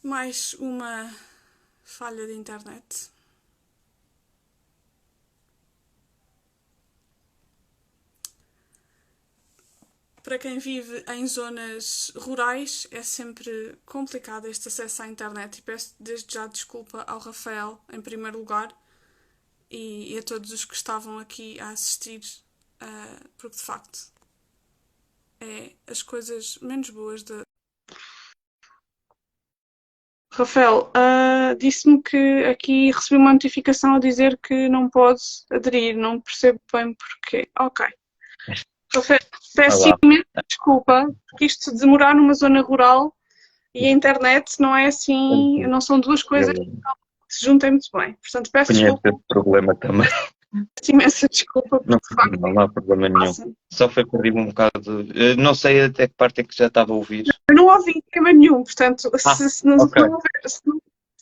Mais uma falha de internet. Para quem vive em zonas rurais é sempre complicado este acesso à internet e peço desde já desculpa ao Rafael, em primeiro lugar, e a todos os que estavam aqui a assistir, porque de facto é as coisas menos boas de. Rafael, disse-me que aqui recebi uma notificação a dizer que não pode aderir, não percebo bem porquê. Ok. Rafael, peço Olá. imensa desculpa, porque isto se demorar numa zona rural e a internet não é assim, não são duas coisas Eu que se juntem muito bem. Portanto, peço conheço desculpa, esse problema também. peço imensa desculpa, Não, porque de facto não há problema nenhum. passa. Só foi perdido um bocado. Não sei até que parte é que já estava a ouvir. Eu não ouvi tema nenhum, portanto, Ah, se ok. não, se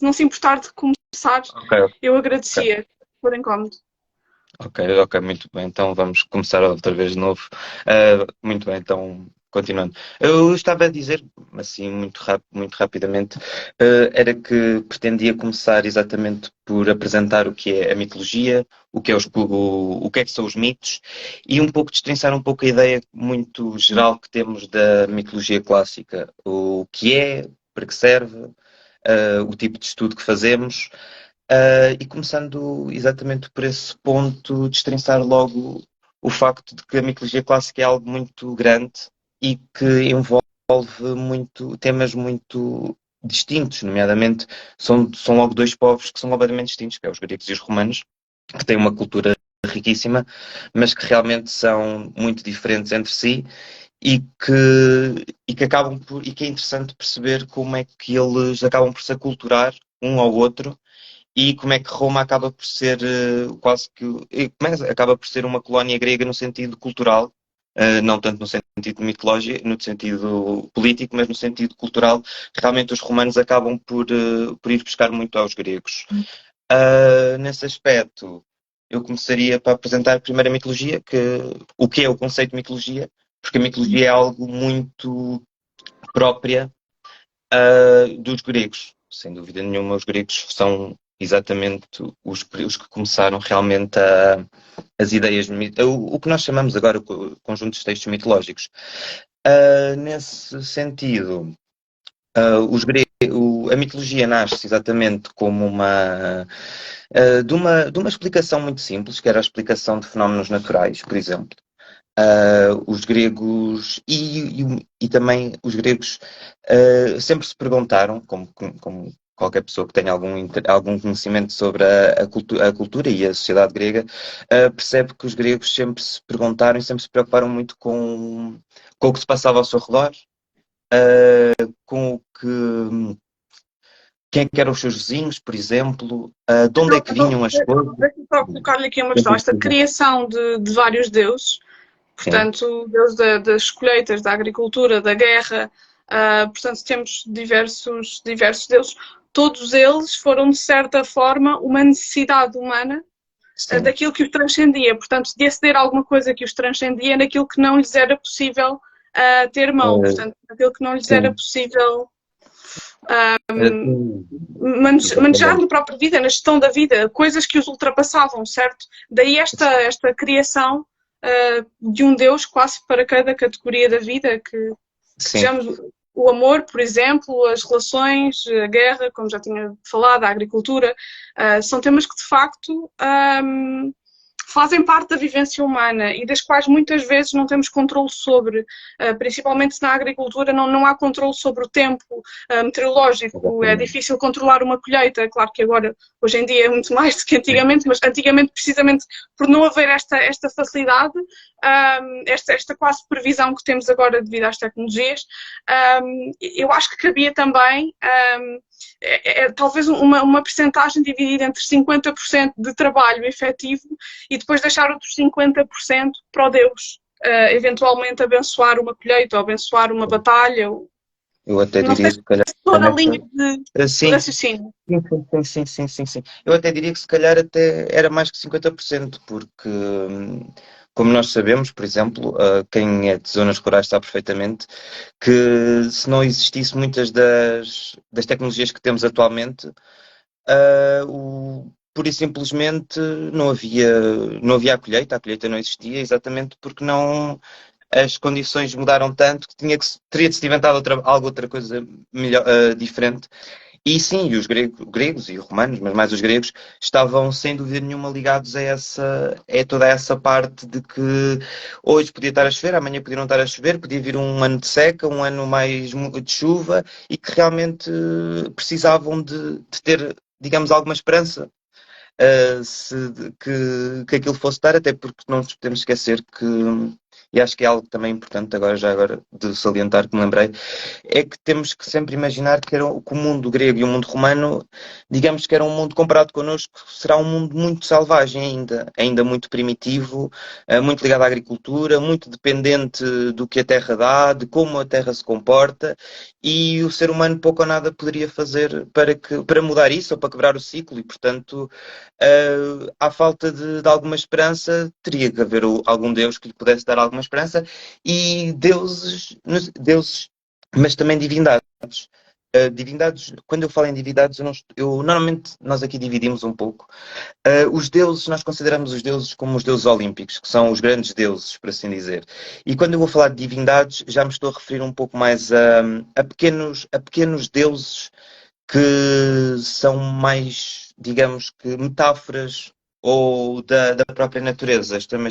não se importar de começar, Ok, eu ok. agradecia, por incómodo. Ok, ok, muito bem. Então vamos começar outra vez de novo. Muito bem, então continuando. Eu estava a dizer, assim, muito rapidamente, era que pretendia começar exatamente por apresentar o que é a mitologia, o que é o que é que são os mitos e um pouco destrinçar um pouco a ideia muito geral que temos da mitologia clássica. O que é, para que serve, o tipo de estudo que fazemos. E começando exatamente por esse ponto, destrinçar logo o facto de que a mitologia clássica é algo muito grande e que envolve temas muito distintos, nomeadamente são logo dois povos que são completamente distintos, que é os gregos e os romanos, que têm uma cultura riquíssima, mas que realmente são muito diferentes entre si e que e que é interessante perceber como é que eles acabam por se aculturar um ao outro e como é que Roma acaba por ser quase que acaba por ser uma colónia grega no sentido cultural, não tanto no sentido mitológico, no sentido político, mas no sentido cultural. Realmente os romanos acabam por ir buscar muito aos gregos. Nesse aspecto, eu começaria para apresentar primeiro a mitologia, o que é o conceito de mitologia, porque a mitologia é algo muito própria dos gregos. Sem dúvida nenhuma, os gregos são exatamente os que começaram realmente as ideias, o que nós chamamos agora o conjunto de textos mitológicos. Nesse sentido, a mitologia nasce exatamente como de uma explicação muito simples, que era a explicação de fenómenos naturais, por exemplo. Os gregos e também os gregos sempre se perguntaram, como qualquer pessoa que tenha algum conhecimento sobre a cultura e a sociedade grega, percebe que os gregos sempre se perguntaram e sempre se preocuparam muito com o que se passava ao seu redor, com o que, quem é que eram os seus vizinhos, por exemplo, de onde é Então, que vinham as coisas. deixa-me só colocar-lhe aqui uma questão. Esta criação de vários deuses, Sim, portanto, o deus das colheitas, da agricultura, da guerra, portanto, temos diversos deuses. Todos eles foram, de certa forma, uma necessidade humana sim. daquilo que os transcendia. Portanto, de aceder a alguma coisa que os transcendia naquilo que não lhes era possível ter mão. Uh, Portanto, naquilo que não lhes era sim. possível Sim, manejar exatamente. na própria vida, na gestão da vida, coisas que os ultrapassavam, certo? Daí esta criação de um Deus quase para cada categoria da vida, que Sim. sejamos o amor, por exemplo, as relações, a guerra, como já tinha falado, a agricultura, são temas que de facto fazem parte da vivência humana e das quais muitas vezes não temos controle sobre, principalmente se na agricultura não há controle sobre o tempo meteorológico, é Exatamente. difícil controlar uma colheita, claro que agora, hoje em dia é muito mais do que antigamente, mas antigamente precisamente por não haver esta facilidade, esta quase previsão que temos agora devido às tecnologias, eu acho que cabia também talvez uma percentagem dividida entre 50% de trabalho efetivo e depois deixar outros 50% para o Deus. Eventualmente abençoar uma colheita ou abençoar uma batalha. Eu até Não sei diria, se se calhar, estou na nessa. linha de Sim, raciocínio. sim. Eu até diria que se calhar até era mais que 50%, porque como nós sabemos, por exemplo, quem é de zonas rurais sabe perfeitamente que se não existisse muitas das tecnologias que temos atualmente, pura e simplesmente não havia a colheita não existia, exatamente porque não, as condições mudaram tanto que teria de se inventar outra coisa melhor, diferente. E sim, e os gregos e os romanos, mas mais os gregos, estavam sem dúvida nenhuma ligados a toda essa parte de que hoje podia estar a chover, amanhã podia não estar a chover, podia vir um ano de seca, um ano mais de chuva, e que realmente precisavam de ter, digamos, alguma esperança, que aquilo fosse dar, até porque não nos podemos esquecer que, e acho que é algo também importante agora de salientar, que me lembrei, é que temos que sempre imaginar que o mundo grego e o mundo romano, digamos que era um mundo comparado connosco, será um mundo muito selvagem ainda muito primitivo, muito ligado à agricultura, muito dependente do que a terra dá, de como a terra se comporta, e o ser humano pouco ou nada poderia fazer para mudar isso ou para quebrar o ciclo, e portanto, à falta de alguma esperança, teria que haver algum Deus que lhe pudesse dar alguma esperança, e deuses, mas também divindades. Divindades, quando eu falo em divindades, normalmente nós aqui dividimos um pouco. Os deuses, nós consideramos os deuses como os deuses olímpicos, que são os grandes deuses, por assim dizer. E quando eu vou falar de divindades, já me estou a referir um pouco mais a pequenos deuses que são mais, digamos que, metáforas ou da própria natureza. Estou a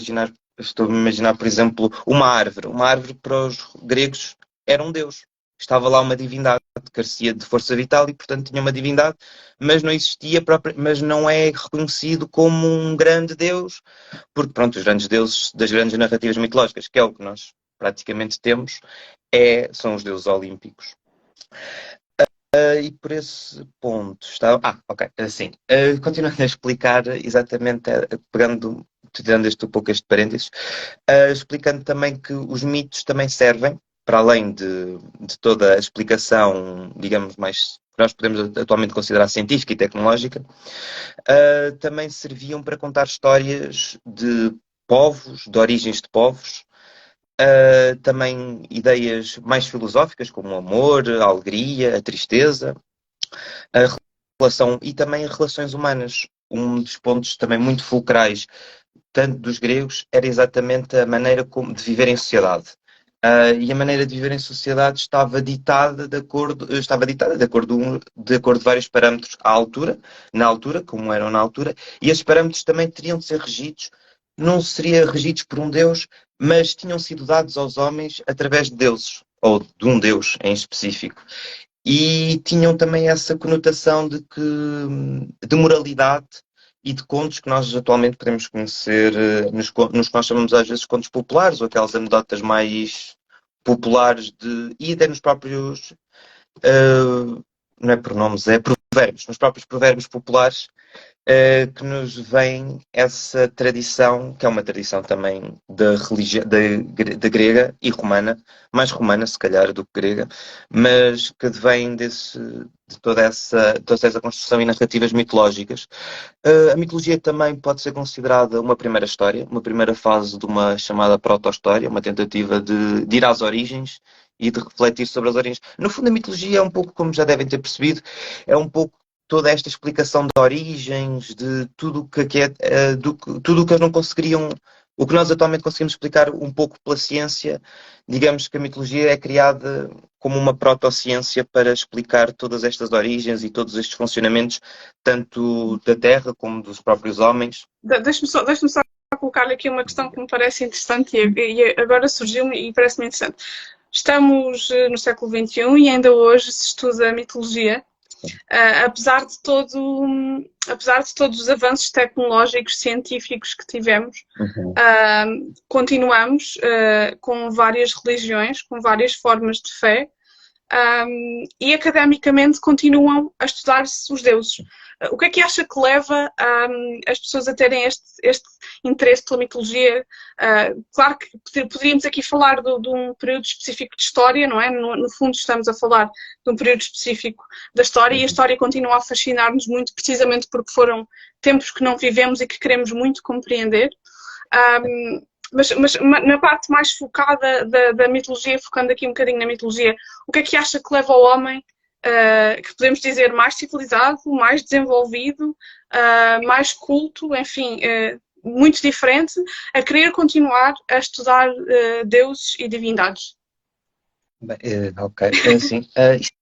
imaginar, por exemplo, uma árvore. Uma árvore para os gregos era um deus. Estava lá uma divindade, carecia de força vital e, portanto, tinha uma divindade, mas não existia mas não é reconhecido como um grande deus, porque, pronto, os grandes deuses das grandes narrativas mitológicas, que é o que nós praticamente temos, são os deuses olímpicos. E por esse ponto está. Ok, assim. Continuando a explicar exatamente, tirando este parênteses, explicando também que os mitos também servem, para além de toda a explicação, digamos, mais que nós podemos atualmente considerar científica e tecnológica, também serviam para contar histórias de povos, de origens de povos. Também ideias mais filosóficas, como o amor, a alegria, a tristeza, a relação e também relações humanas. Um dos pontos também muito fulcrais, tanto dos gregos, era exatamente a maneira de viver em sociedade. E a maneira de viver em sociedade estava ditada de acordo vários parâmetros na altura, como eram na altura, e esses parâmetros também teriam de ser regidos, não seriam regidos por um Deus, mas tinham sido dados aos homens através de deuses, ou de um Deus em específico. E tinham também essa conotação de moralidade e de contos que nós atualmente podemos conhecer nos que nós chamamos às vezes contos populares, ou aquelas anedotas mais populares e até nos próprios, não é pronomes, é provérbios, nos próprios provérbios populares, que nos vem essa tradição, que é uma tradição também da religião, da grega e romana, mais romana se calhar do que grega, mas que vem de toda essa construção e narrativas mitológicas. A mitologia também pode ser considerada uma primeira história, uma primeira fase de uma chamada proto-história, uma tentativa de ir às origens e de refletir sobre as origens. No fundo, a mitologia é um pouco, como já devem ter percebido, é um pouco toda esta explicação de origens, de tudo o que é, tudo o que eles não conseguiriam, o que nós atualmente conseguimos explicar um pouco pela ciência. Digamos que a mitologia é criada como uma proto-ciência para explicar todas estas origens e todos estes funcionamentos, tanto da Terra como dos próprios homens. Deixa-me só colocar aqui uma questão que me parece interessante e agora surgiu-me e parece-me interessante. Estamos no século XXI e ainda hoje se estuda a mitologia. Apesar de todos os avanços tecnológicos, científicos que tivemos, continuamos com várias religiões, com várias formas de fé, e academicamente continuam a estudar-se os deuses. O que é que acha que leva as pessoas a terem este interesse pela mitologia? Claro que poderíamos aqui falar de um período específico de história, não é? No fundo estamos a falar de um período específico da história e a história continua a fascinar-nos muito, precisamente porque foram tempos que não vivemos e que queremos muito compreender. na parte mais focada da mitologia, focando aqui um bocadinho na mitologia, o que é que acha que leva o homem, que podemos dizer mais civilizado, mais desenvolvido, mais culto, enfim, muito diferente, a querer continuar a estudar deuses e divindades? Bem, ok, sim. Isto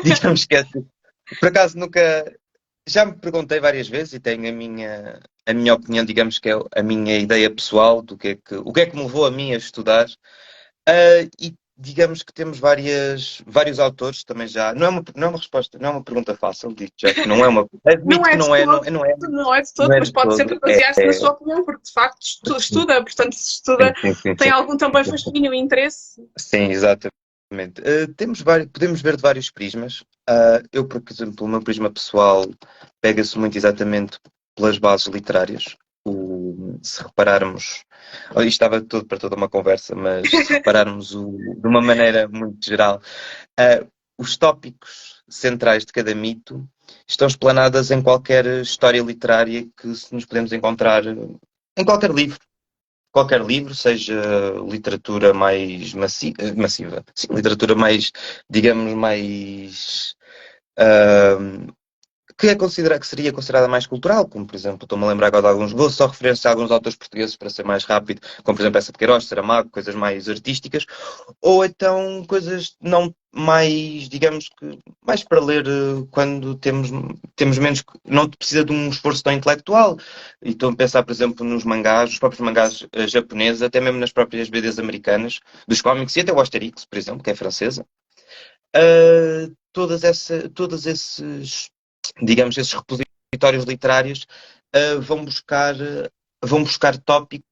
digamos que é assim. Por acaso nunca. Já me perguntei várias vezes e tenho a minha opinião, digamos que é a minha ideia pessoal do o que é que me levou a mim a estudar. E digamos que temos vários autores também já. Não é uma resposta, não é uma pergunta fácil, digo já que não é uma. Não Admito é que de não é, todo, não é, não é de todo, não é mas de pode todo. sempre basear-se na sua opinião, porque de facto estuda, portanto, se estuda, Sim, sim, sim, tem sim. algum também fascínio e interesse. Sim, exatamente. Podemos ver de vários prismas. Eu, por exemplo, o meu prisma pessoal pega-se muito exatamente pelas bases literárias. Se repararmos, isto estava tudo para toda uma conversa, mas se repararmos de uma maneira muito geral, os tópicos centrais de cada mito estão explanadas em qualquer história literária que nos podemos encontrar em qualquer livro, seja literatura mais massiva, sim, literatura mais, digamos, mais que seria considerada mais cultural, como por exemplo, estou-me a lembrar agora de alguns, vou só referência a alguns autores portugueses para ser mais rápido, como por exemplo essa de Queiroz, Saramago, coisas mais artísticas, ou então coisas não mais, digamos que, mais para ler quando temos menos, não precisa de um esforço tão intelectual. E estou a pensar, por exemplo, nos mangás, os próprios mangás japoneses, até mesmo nas próprias BDs americanas, dos cómics, e até o Asterix, por exemplo, que é francesa. Todos esses, digamos, esses repositórios literários vão buscar tópicos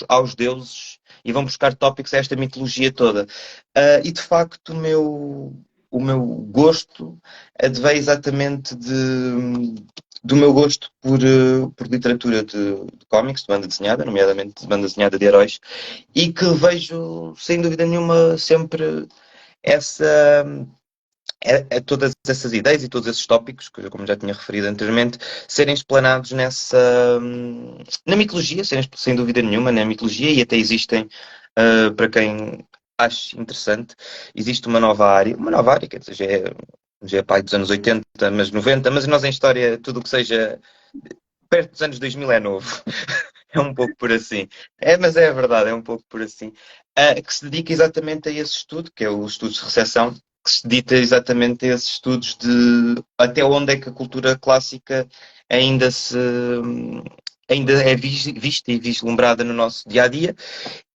aos deuses e vão buscar tópicos a esta mitologia toda. E de facto o meu gosto advém exatamente do meu gosto por literatura de cómics, de banda desenhada, nomeadamente de banda desenhada de heróis, e que vejo, sem dúvida nenhuma, sempre essa, todas essas ideias e todos esses tópicos, que, como já tinha referido anteriormente, serem explanados na mitologia, serem, sem dúvida nenhuma, na mitologia, e até existem, para quem acha interessante, existe uma nova área, quer dizer, já é pai dos anos 80, mas 90, mas nós em história, tudo o que seja perto dos anos 2000 é novo. É um pouco por assim. Mas é verdade, é um pouco por assim. Que se dedica exatamente a esse estudo, que é o estudo de recepção, que se dedica exatamente a esses estudos de até onde é que a cultura clássica ainda ainda é vista e vislumbrada no nosso dia a dia.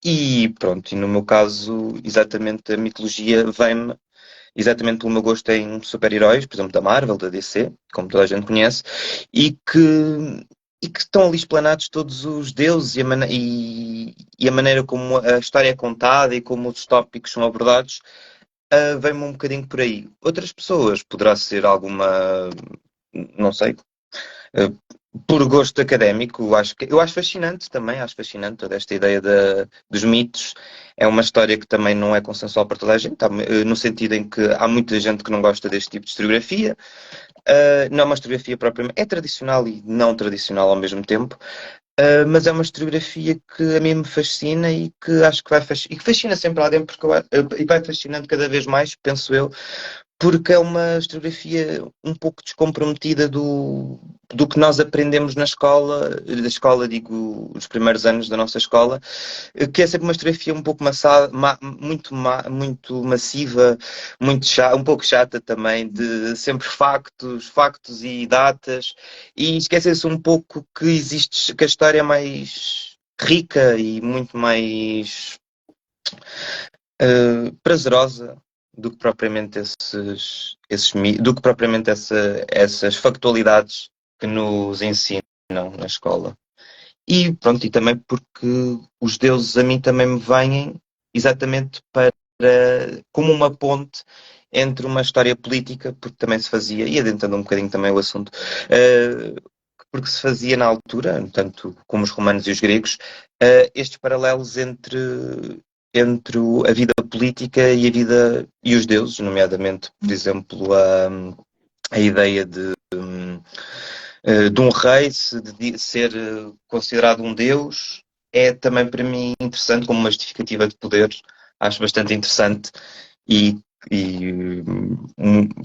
E pronto, e no meu caso, exatamente a mitologia vem-me exatamente pelo meu gosto em super-heróis, por exemplo, da Marvel, da DC, como toda a gente conhece, e que estão ali explanados todos os deuses e a maneira como a história é contada e como os tópicos são abordados, vem-me um bocadinho por aí. Outras pessoas, poderá ser alguma, não sei, uh, por gosto académico, eu acho fascinante também, acho fascinante toda esta ideia dos mitos. É uma história que também não é consensual para toda a gente, no sentido em que há muita gente que não gosta deste tipo de historiografia. Não é uma historiografia propriamente, é tradicional e não tradicional ao mesmo tempo, mas é uma historiografia que a mim me fascina e que acho que e que fascina sempre lá dentro, e vai fascinando cada vez mais, penso eu, porque é uma historiografia um pouco descomprometida do que nós aprendemos na escola, da escola, digo, os primeiros anos da nossa escola, que é sempre uma historiografia um pouco muito massiva, um pouco chata também, de sempre factos e datas, e esquecer-se um pouco que a história é mais rica e muito mais prazerosa do que propriamente do que propriamente essas factualidades que nos ensinam na escola. E pronto, e também porque os deuses a mim também me vêm exatamente como uma ponte entre uma história política, porque também se fazia, e adentrando um bocadinho também o assunto, porque se fazia na altura, tanto como os romanos e os gregos, estes paralelos entre a vida política e a vida e os deuses, nomeadamente, por exemplo, a ideia de um rei ser considerado um deus, é também para mim interessante como uma justificativa de poder. Acho bastante interessante e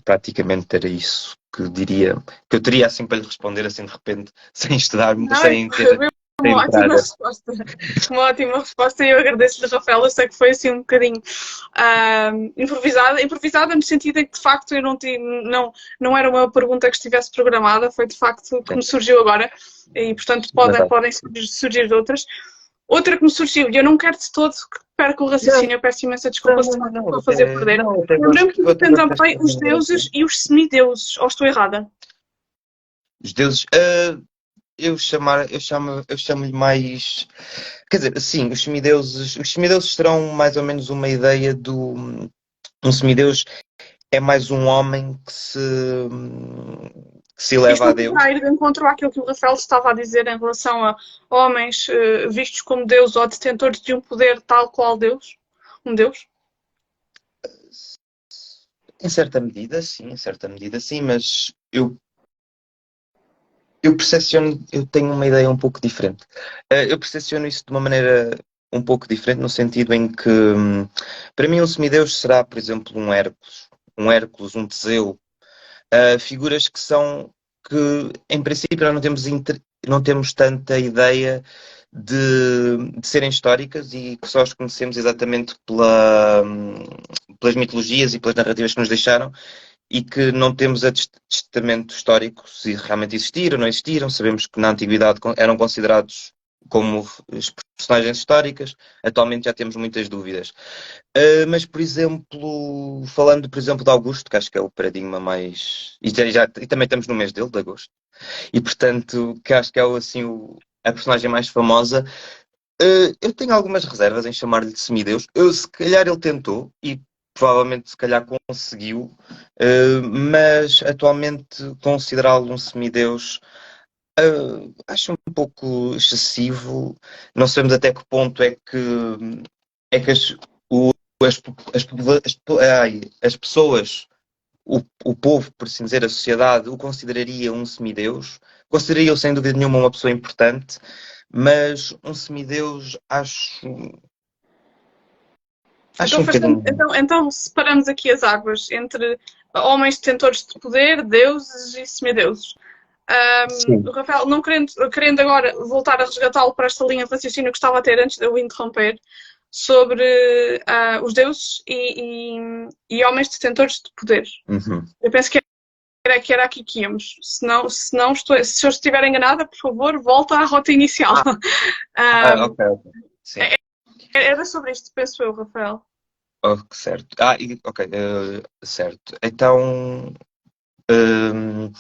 praticamente era isso que diria, que eu teria assim para lhe responder assim de repente, sem estudar, Não, sem ter, foi sem uma entrar. ótima resposta. Uma ótima resposta e eu agradeço-lhe, Rafael. Eu sei que foi assim um bocadinho improvisada no sentido em que de facto eu não era uma pergunta que estivesse programada, foi de facto que Sim, me surgiu agora e portanto exato. podem surgir outras. Outra que me surgiu, e eu não quero de todo que perca o Não, raciocínio, eu peço imensa não, desculpa se não, não, estou a fazer perder. não, até Lembrei-me gosto, que eu até existem gosto desta também os terminologia. deuses e os semideuses, ou estou errada? Os deuses, eu chamo-lhe mais. Quer dizer, sim, os semideuses serão mais ou menos uma ideia do. Um semideus é mais um homem que se Isto eleva a não Deus. poderá ir de encontro àquilo que o Rafael estava a dizer em relação a homens vistos como Deus ou detentores de um poder tal qual Deus? Um Deus? Em certa medida, sim, mas eu percepciono, eu tenho uma ideia um pouco diferente. Eu percepciono isso de uma maneira um pouco diferente, no sentido em que, para mim, um semideus será, por exemplo, um Hércules, um Teseu, figuras que são que, em princípio, nós não temos tanta ideia de serem históricas e que só as conhecemos exatamente pelas mitologias e pelas narrativas que nos deixaram e que não temos a testamento histórico se realmente existiram, não existiram. Sabemos que na antiguidade eram considerados como personagens históricas. Atualmente já temos muitas dúvidas. Mas, por exemplo, falando, por exemplo, de Augusto, que acho que é o paradigma mais. E também estamos no mês dele, de agosto. E, portanto, que acho que é assim, a personagem mais famosa. Eu tenho algumas reservas em chamar-lhe de semideus. Se calhar ele tentou e provavelmente se calhar conseguiu, mas atualmente considerá-lo um semideus acho um pouco excessivo. Não sabemos até que ponto é que o- as pessoas, o povo, por assim dizer, a sociedade, o consideraria um semideus. Consideraria-o sem dúvida nenhuma uma pessoa importante, mas um semideus acho Então, um bocadinho. então separamos aqui as águas entre homens detentores de poder, deuses e semideuses. O Sim. Rafael, não querendo agora voltar a resgatá-lo para esta linha de raciocínio que estava a ter antes de eu o interromper, sobre os deuses e homens detentores de poder. Uhum. Eu penso que era aqui que íamos. Se eu estiver enganada, por favor, volta à rota inicial. Ok, ok. Sim. Era sobre isto, penso eu, Rafael. Ok, certo. Ok, certo. Então. hum,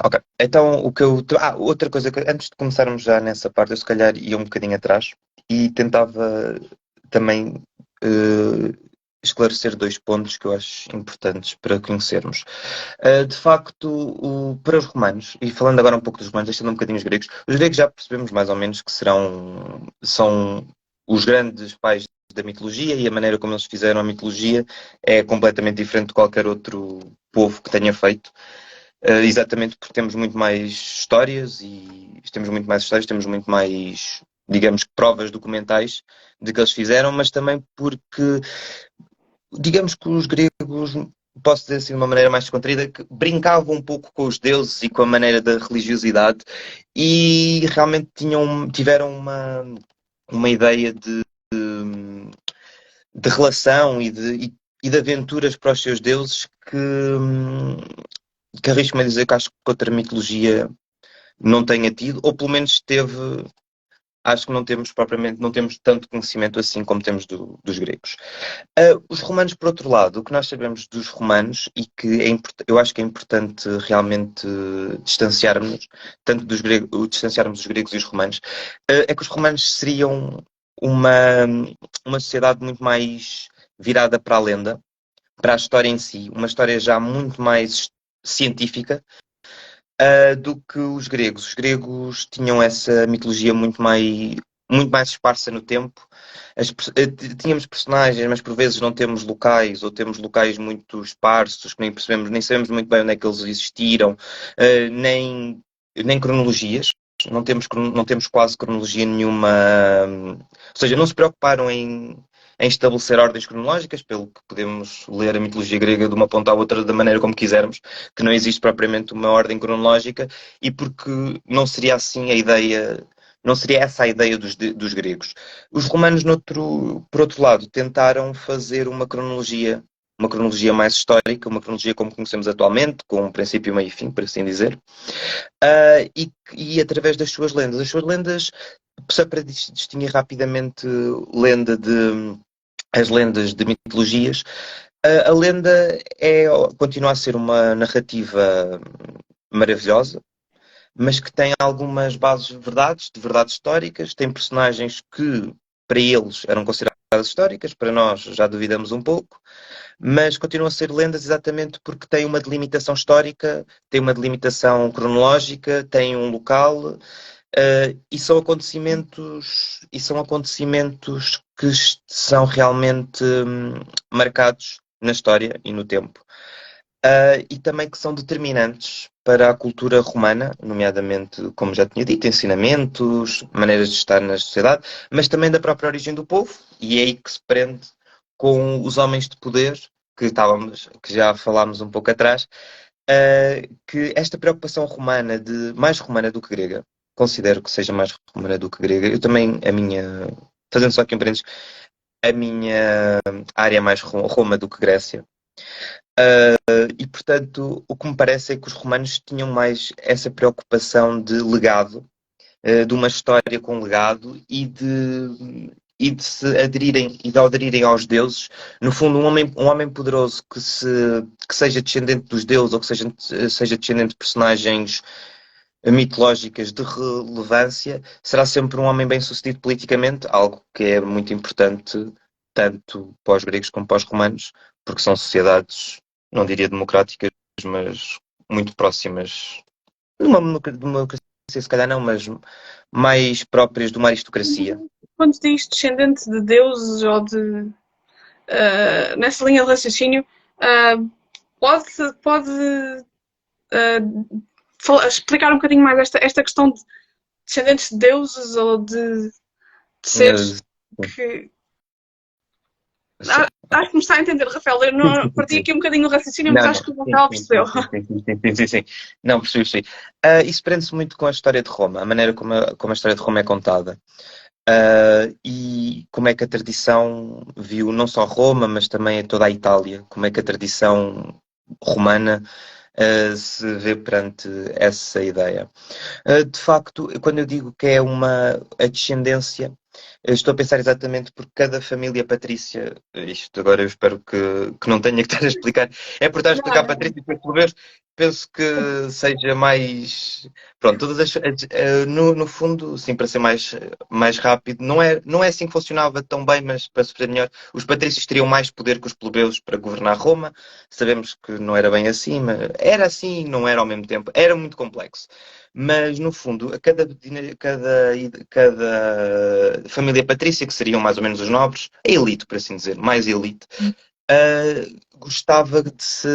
ok. Então, o que eu. Outra coisa que antes de começarmos já nessa parte, eu se calhar ia um bocadinho atrás e tentava também eh, esclarecer dois pontos que eu acho importantes para conhecermos. De facto, para os romanos, e falando agora um pouco dos romanos, deixando um bocadinho os gregos já percebemos mais ou menos que são os grandes pais da mitologia e a maneira como eles fizeram a mitologia é completamente diferente de qualquer outro povo que tenha feito. Exatamente porque temos muito mais temos muito mais, digamos, provas documentais de que eles fizeram, mas também porque, digamos que os gregos, posso dizer assim de uma maneira mais descontraída, que brincavam um pouco com os deuses e com a maneira da religiosidade e realmente tiveram uma ideia de relação e de aventuras para os seus deuses que arrisco-me a dizer que acho que outra mitologia não tenha tido, ou pelo menos teve, acho que não temos propriamente, não temos tanto conhecimento assim como temos dos gregos. Os romanos, por outro lado, o que nós sabemos dos romanos e que eu acho que é importante realmente distanciarmos, tanto dos gregos, distanciarmos os gregos e os romanos, é que os romanos seriam uma, uma sociedade muito mais virada para a lenda, para a história em si, uma história já muito mais científica, do que os gregos. Os gregos tinham essa mitologia muito mais esparsa no tempo. Tínhamos personagens, mas por vezes não temos locais, ou temos locais muito esparsos, que nem percebemos, nem sabemos muito bem onde é que eles existiram, nem cronologias. não temos quase cronologia nenhuma, ou seja, não se preocuparam em estabelecer ordens cronológicas, pelo que podemos ler a mitologia grega de uma ponta à outra da maneira como quisermos, que não existe propriamente uma ordem cronológica, e porque não seria assim a ideia, não seria essa a ideia dos gregos. Os romanos, por outro lado, tentaram fazer uma cronologia mais histórica, uma cronologia como conhecemos atualmente, com um princípio, meio e fim, por assim dizer, e através das suas lendas. As suas lendas, só para distinguir rapidamente as lendas de mitologias, a lenda continua a ser uma narrativa maravilhosa, mas que tem algumas bases de verdades históricas, tem personagens que para eles eram consideradas históricas, para nós já duvidamos um pouco, mas continuam a ser lendas exatamente porque têm uma delimitação histórica, têm uma delimitação cronológica, têm um local, e são acontecimentos que são realmente marcados na história e no tempo. E também que são determinantes para a cultura romana, nomeadamente, como já tinha dito, ensinamentos, maneiras de estar na sociedade, mas também da própria origem do povo, e é aí que se prende com os homens de poder, que já falámos um pouco atrás, que esta preocupação romana, mais romana do que grega, considero que seja mais romana do que grega. Eu também, fazendo só aqui um parênteses, a minha área é mais Roma do que Grécia. E, portanto, o que me parece é que os romanos tinham mais essa preocupação de legado, de uma história com legado e de se aderirem e de aderirem aos deuses. No fundo, um homem poderoso que seja descendente dos deuses ou que seja descendente de personagens mitológicas de relevância, será sempre um homem bem-sucedido politicamente, algo que é muito importante tanto para os gregos como para os romanos, porque são sociedades, não diria democráticas, mas muito próximas de uma democracia, se calhar não, mas mais próprias de uma aristocracia. Quando diz descendente de deuses ou de nessa linha de raciocínio, pode explicar um bocadinho mais esta questão de descendentes de deuses ou de seres que. Acho que me está a entender, Rafael. Eu não parti aqui um bocadinho o raciocínio, mas acho que o Rafael percebeu. Sim. Não, percebi. Isso prende-se muito com a história de Roma, a maneira como a história de Roma é contada. E como é que a tradição viu não só Roma, mas também toda a Itália, como é que a tradição romana se vê perante essa ideia. De facto, quando eu digo que é a descendência, eu estou a pensar exatamente porque cada família patrícia, isto agora eu espero que não tenha que estar a explicar, é por estar a explicar patrícia, depois penso que seja mais, pronto, no fundo, sim, para ser mais rápido, não é assim que funcionava tão bem, mas para se fazer melhor, os patrícios teriam mais poder que os plebeus para governar Roma. Sabemos que não era bem assim, mas era assim e não era ao mesmo tempo, era muito complexo. Mas, no fundo, cada família patrícia, que seriam mais ou menos os nobres, a elite, por assim dizer, mais elite, gostava de se...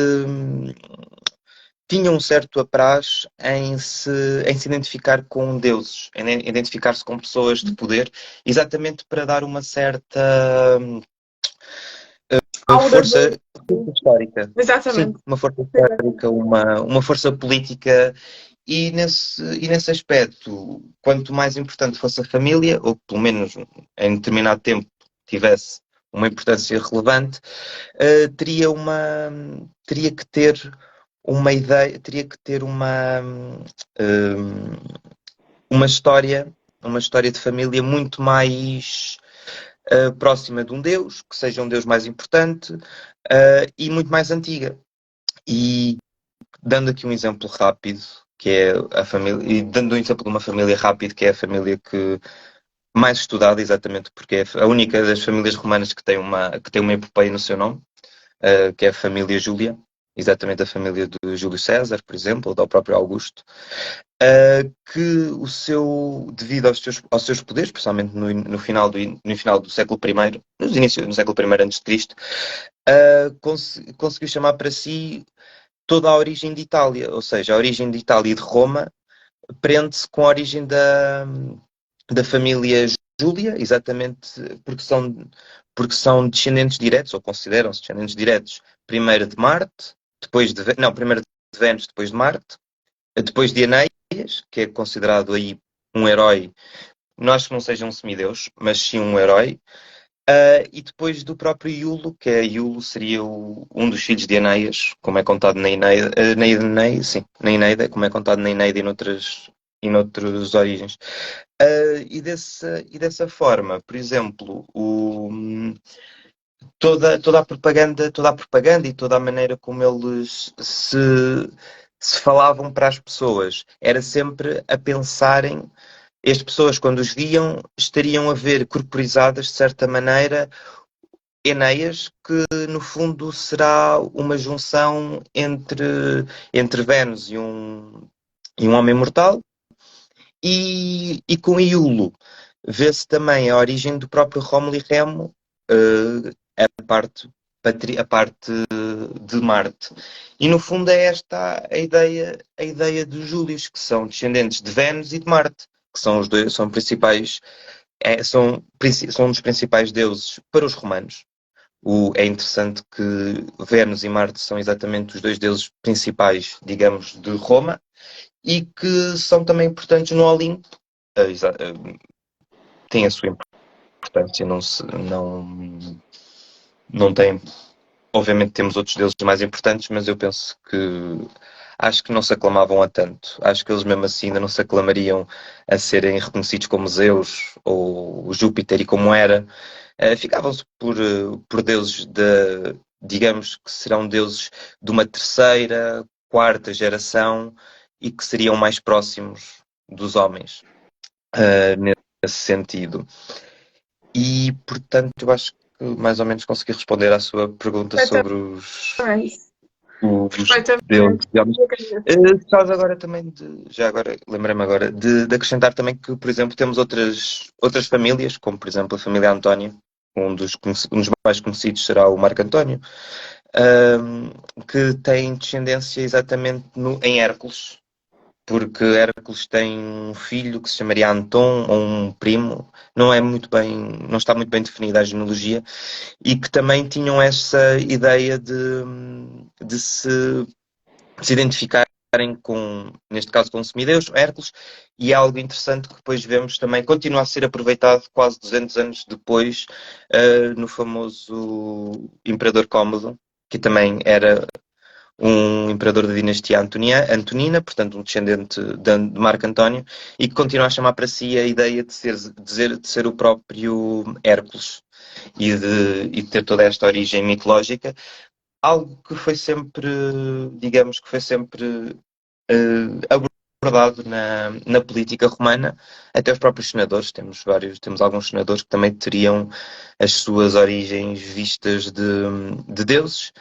tinha um certo apraz em se identificar com deuses, em identificar-se com pessoas de poder, exatamente para dar uma certa força histórica. Exatamente. Sim, uma força histórica, uma força política. E nesse aspecto, quanto mais importante fosse a família, ou pelo menos em determinado tempo tivesse uma importância relevante, teria que ter uma ideia, teria que ter uma história de família muito mais próxima de um deus, que seja um deus mais importante e muito mais antiga. E dando aqui um exemplo rápido, que é a família, e dando um exemplo de uma família rápido, que é a família que mais estudada, exatamente porque é a única das famílias romanas que tem uma epopeia no seu nome, que é a família Júlia, exatamente a família de Júlio César, por exemplo, ou do próprio Augusto, que devido aos seus poderes, principalmente no final do século I, no século I antes de Cristo, conseguiu chamar para si toda a origem de Itália, ou seja, a origem de Itália e de Roma prende-se com a origem da família Júlia, exatamente porque são descendentes diretos, ou consideram-se descendentes diretos, primeiro de Marte, primeiro de Vênus, depois de Marte, depois de Enéas, que é considerado aí um herói, não acho que não seja um semideus, mas sim um herói, e depois do próprio Iulo, que é Iulo seria um dos filhos de Enéas, como é contado na Eneida, na Eneida, como é contado na Eneida e noutras origens. E dessa forma, por exemplo, toda a propaganda e toda a maneira como eles se falavam para as pessoas era sempre a pensarem. As pessoas, quando os viam, estariam a ver corporizadas, de certa maneira, Enéas, que no fundo será uma junção entre Vênus e um homem mortal, e com Iulo vê-se também a origem do próprio Rómulo e Remo, a parte de Marte. E no fundo é esta a ideia dos Júlios, que são descendentes de Vênus e de Marte, que são os dois, são principais, são um dos principais deuses para os romanos. É interessante que Vênus e Marte são exatamente os dois deuses principais, digamos, de Roma, e que são também importantes no Olimpo. Tem a sua importância, não tem. Obviamente temos outros deuses mais importantes, mas eu penso que acho que não se aclamavam a tanto. Acho que eles mesmo assim ainda não se aclamariam a serem reconhecidos como Zeus ou Júpiter e como Hera. Ficavam-se por deuses digamos que serão deuses de uma terceira, quarta geração e que seriam mais próximos dos homens, nesse sentido. E, portanto, eu acho que mais ou menos consegui responder à sua pergunta sobre os deuses Perfeitamente. e homens. Sabes agora também, já agora, lembrei-me agora, de acrescentar também que, por exemplo, temos outras famílias, como por exemplo a família António, um dos mais conhecidos será o Marco António, que tem descendência exatamente em Hércules, porque Hércules tem um filho que se chamaria Anton, ou um primo, não está muito bem definida a genealogia, e que também tinham essa ideia de se identificarem neste caso com o semideus, Hércules, e é algo interessante que depois vemos também, continua a ser aproveitado quase 200 anos depois, no famoso Imperador Cómodo, que também era um imperador da dinastia Antonina, portanto um descendente de Marco António, e que continua a chamar para si a ideia de ser o próprio Hércules e de ter toda esta origem mitológica, algo que foi sempre, digamos, que foi sempre abordado na política romana, até os próprios senadores, temos alguns senadores que também teriam as suas origens vistas de deuses,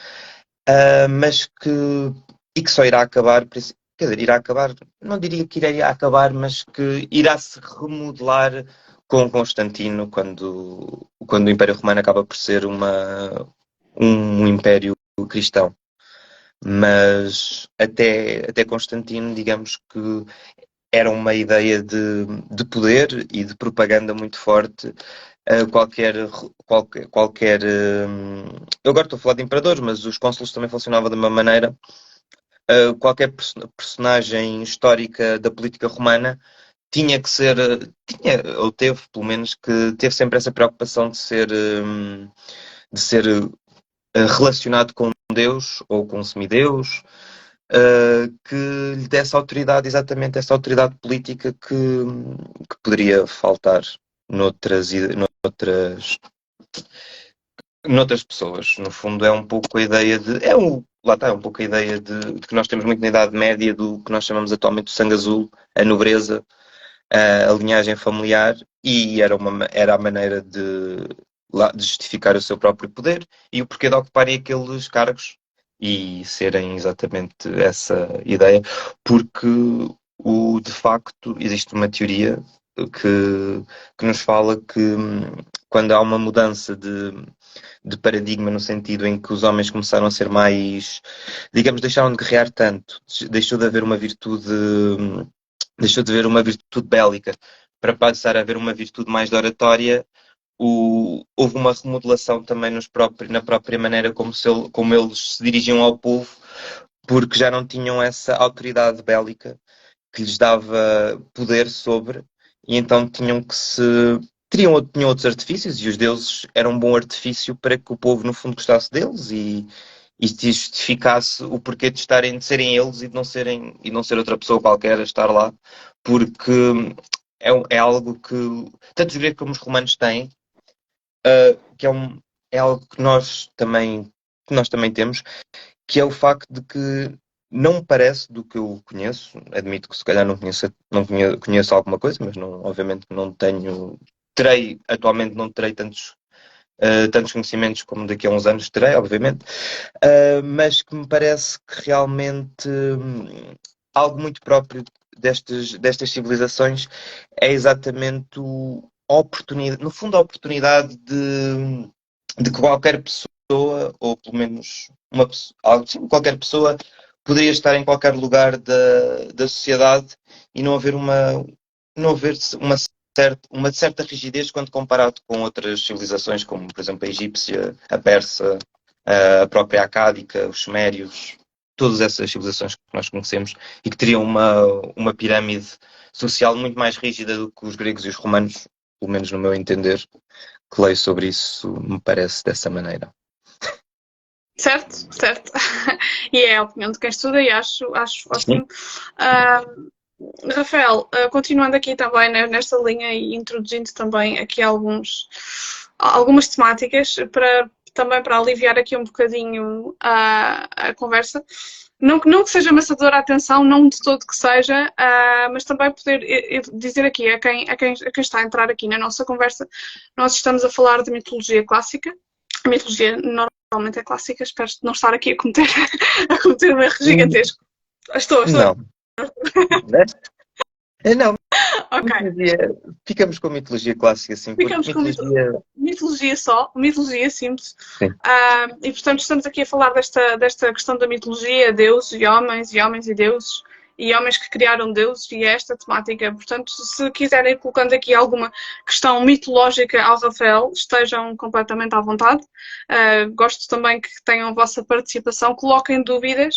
mas que só irá acabar, quer dizer, irá acabar, não diria que iria acabar, mas que irá se remodelar com Constantino, quando o Império Romano acaba por ser um império cristão. Mas até Constantino, digamos que era uma ideia de poder e de propaganda muito forte. Qualquer eu agora estou a falar de imperadores, mas os cônsules também funcionavam da mesma maneira. Qualquer personagem histórica da política romana tinha que ser, ou teve, pelo menos, que teve sempre essa preocupação de ser relacionado com Deus ou com um semideus, que lhe desse autoridade, exatamente essa autoridade política que poderia faltar noutras pessoas. No fundo, é um pouco a ideia lá está, é um pouco a ideia de que nós temos muito na Idade Média do que nós chamamos atualmente o sangue azul, a nobreza, a linhagem familiar, e era a maneira de justificar o seu próprio poder e o porquê de ocuparem aqueles cargos e serem exatamente essa ideia, porque de facto existe uma teoria que nos fala que quando há uma mudança de paradigma no sentido em que os homens começaram a ser mais, digamos, deixaram de guerrear tanto, deixou de haver uma virtude deixou de haver uma virtude bélica para passar a haver uma virtude mais de oratória, houve uma remodelação também na própria maneira como eles se dirigiam ao povo, porque já não tinham essa autoridade bélica que lhes dava poder sobre, e então tinham outros artifícios, e os deuses eram um bom artifício para que o povo, no fundo, gostasse deles e se justificasse o porquê de serem eles e não ser outra pessoa qualquer a estar lá, porque é algo que tanto os gregos como os romanos têm, que é algo que nós também temos, que é o facto de que não me parece, do que eu conheço, admito que se calhar conheço alguma coisa, mas obviamente não atualmente não terei tantos conhecimentos como daqui a uns anos terei, obviamente, mas que me parece que realmente algo muito próprio destas civilizações é exatamente a oportunidade, no fundo, a oportunidade de que qualquer pessoa, ou pelo menos qualquer pessoa, poderia estar em qualquer lugar da sociedade e não haver uma certa rigidez quando comparado com outras civilizações, como, por exemplo, a egípcia, a persa, a própria acádica, os sumérios, todas essas civilizações que nós conhecemos e que teriam uma pirâmide social muito mais rígida do que os gregos e os romanos, pelo menos no meu entender, que leio sobre isso, me parece dessa maneira. Certo, certo. E é a opinião de quem estuda e acho ótimo. Rafael, continuando aqui também nesta linha e introduzindo também aqui algumas temáticas também para aliviar aqui um bocadinho a conversa. Não que seja amassadora a atenção, não de todo que seja, mas também poder dizer aqui a quem está a entrar aqui na nossa conversa, nós estamos a falar de mitologia clássica, a mitologia normalmente é clássica, espero não estar aqui a cometer um erro gigantesco. Estou. Não. Não. Ok. Ficamos com a mitologia clássica, sim. Ficamos com mitologia simples. E portanto estamos aqui a falar desta questão da mitologia, deuses e homens e deuses, e homens que criaram deuses, e esta temática. Portanto, se quiserem ir colocando aqui alguma questão mitológica ao Rafael, estejam completamente à vontade. Gosto também que tenham a vossa participação, coloquem dúvidas.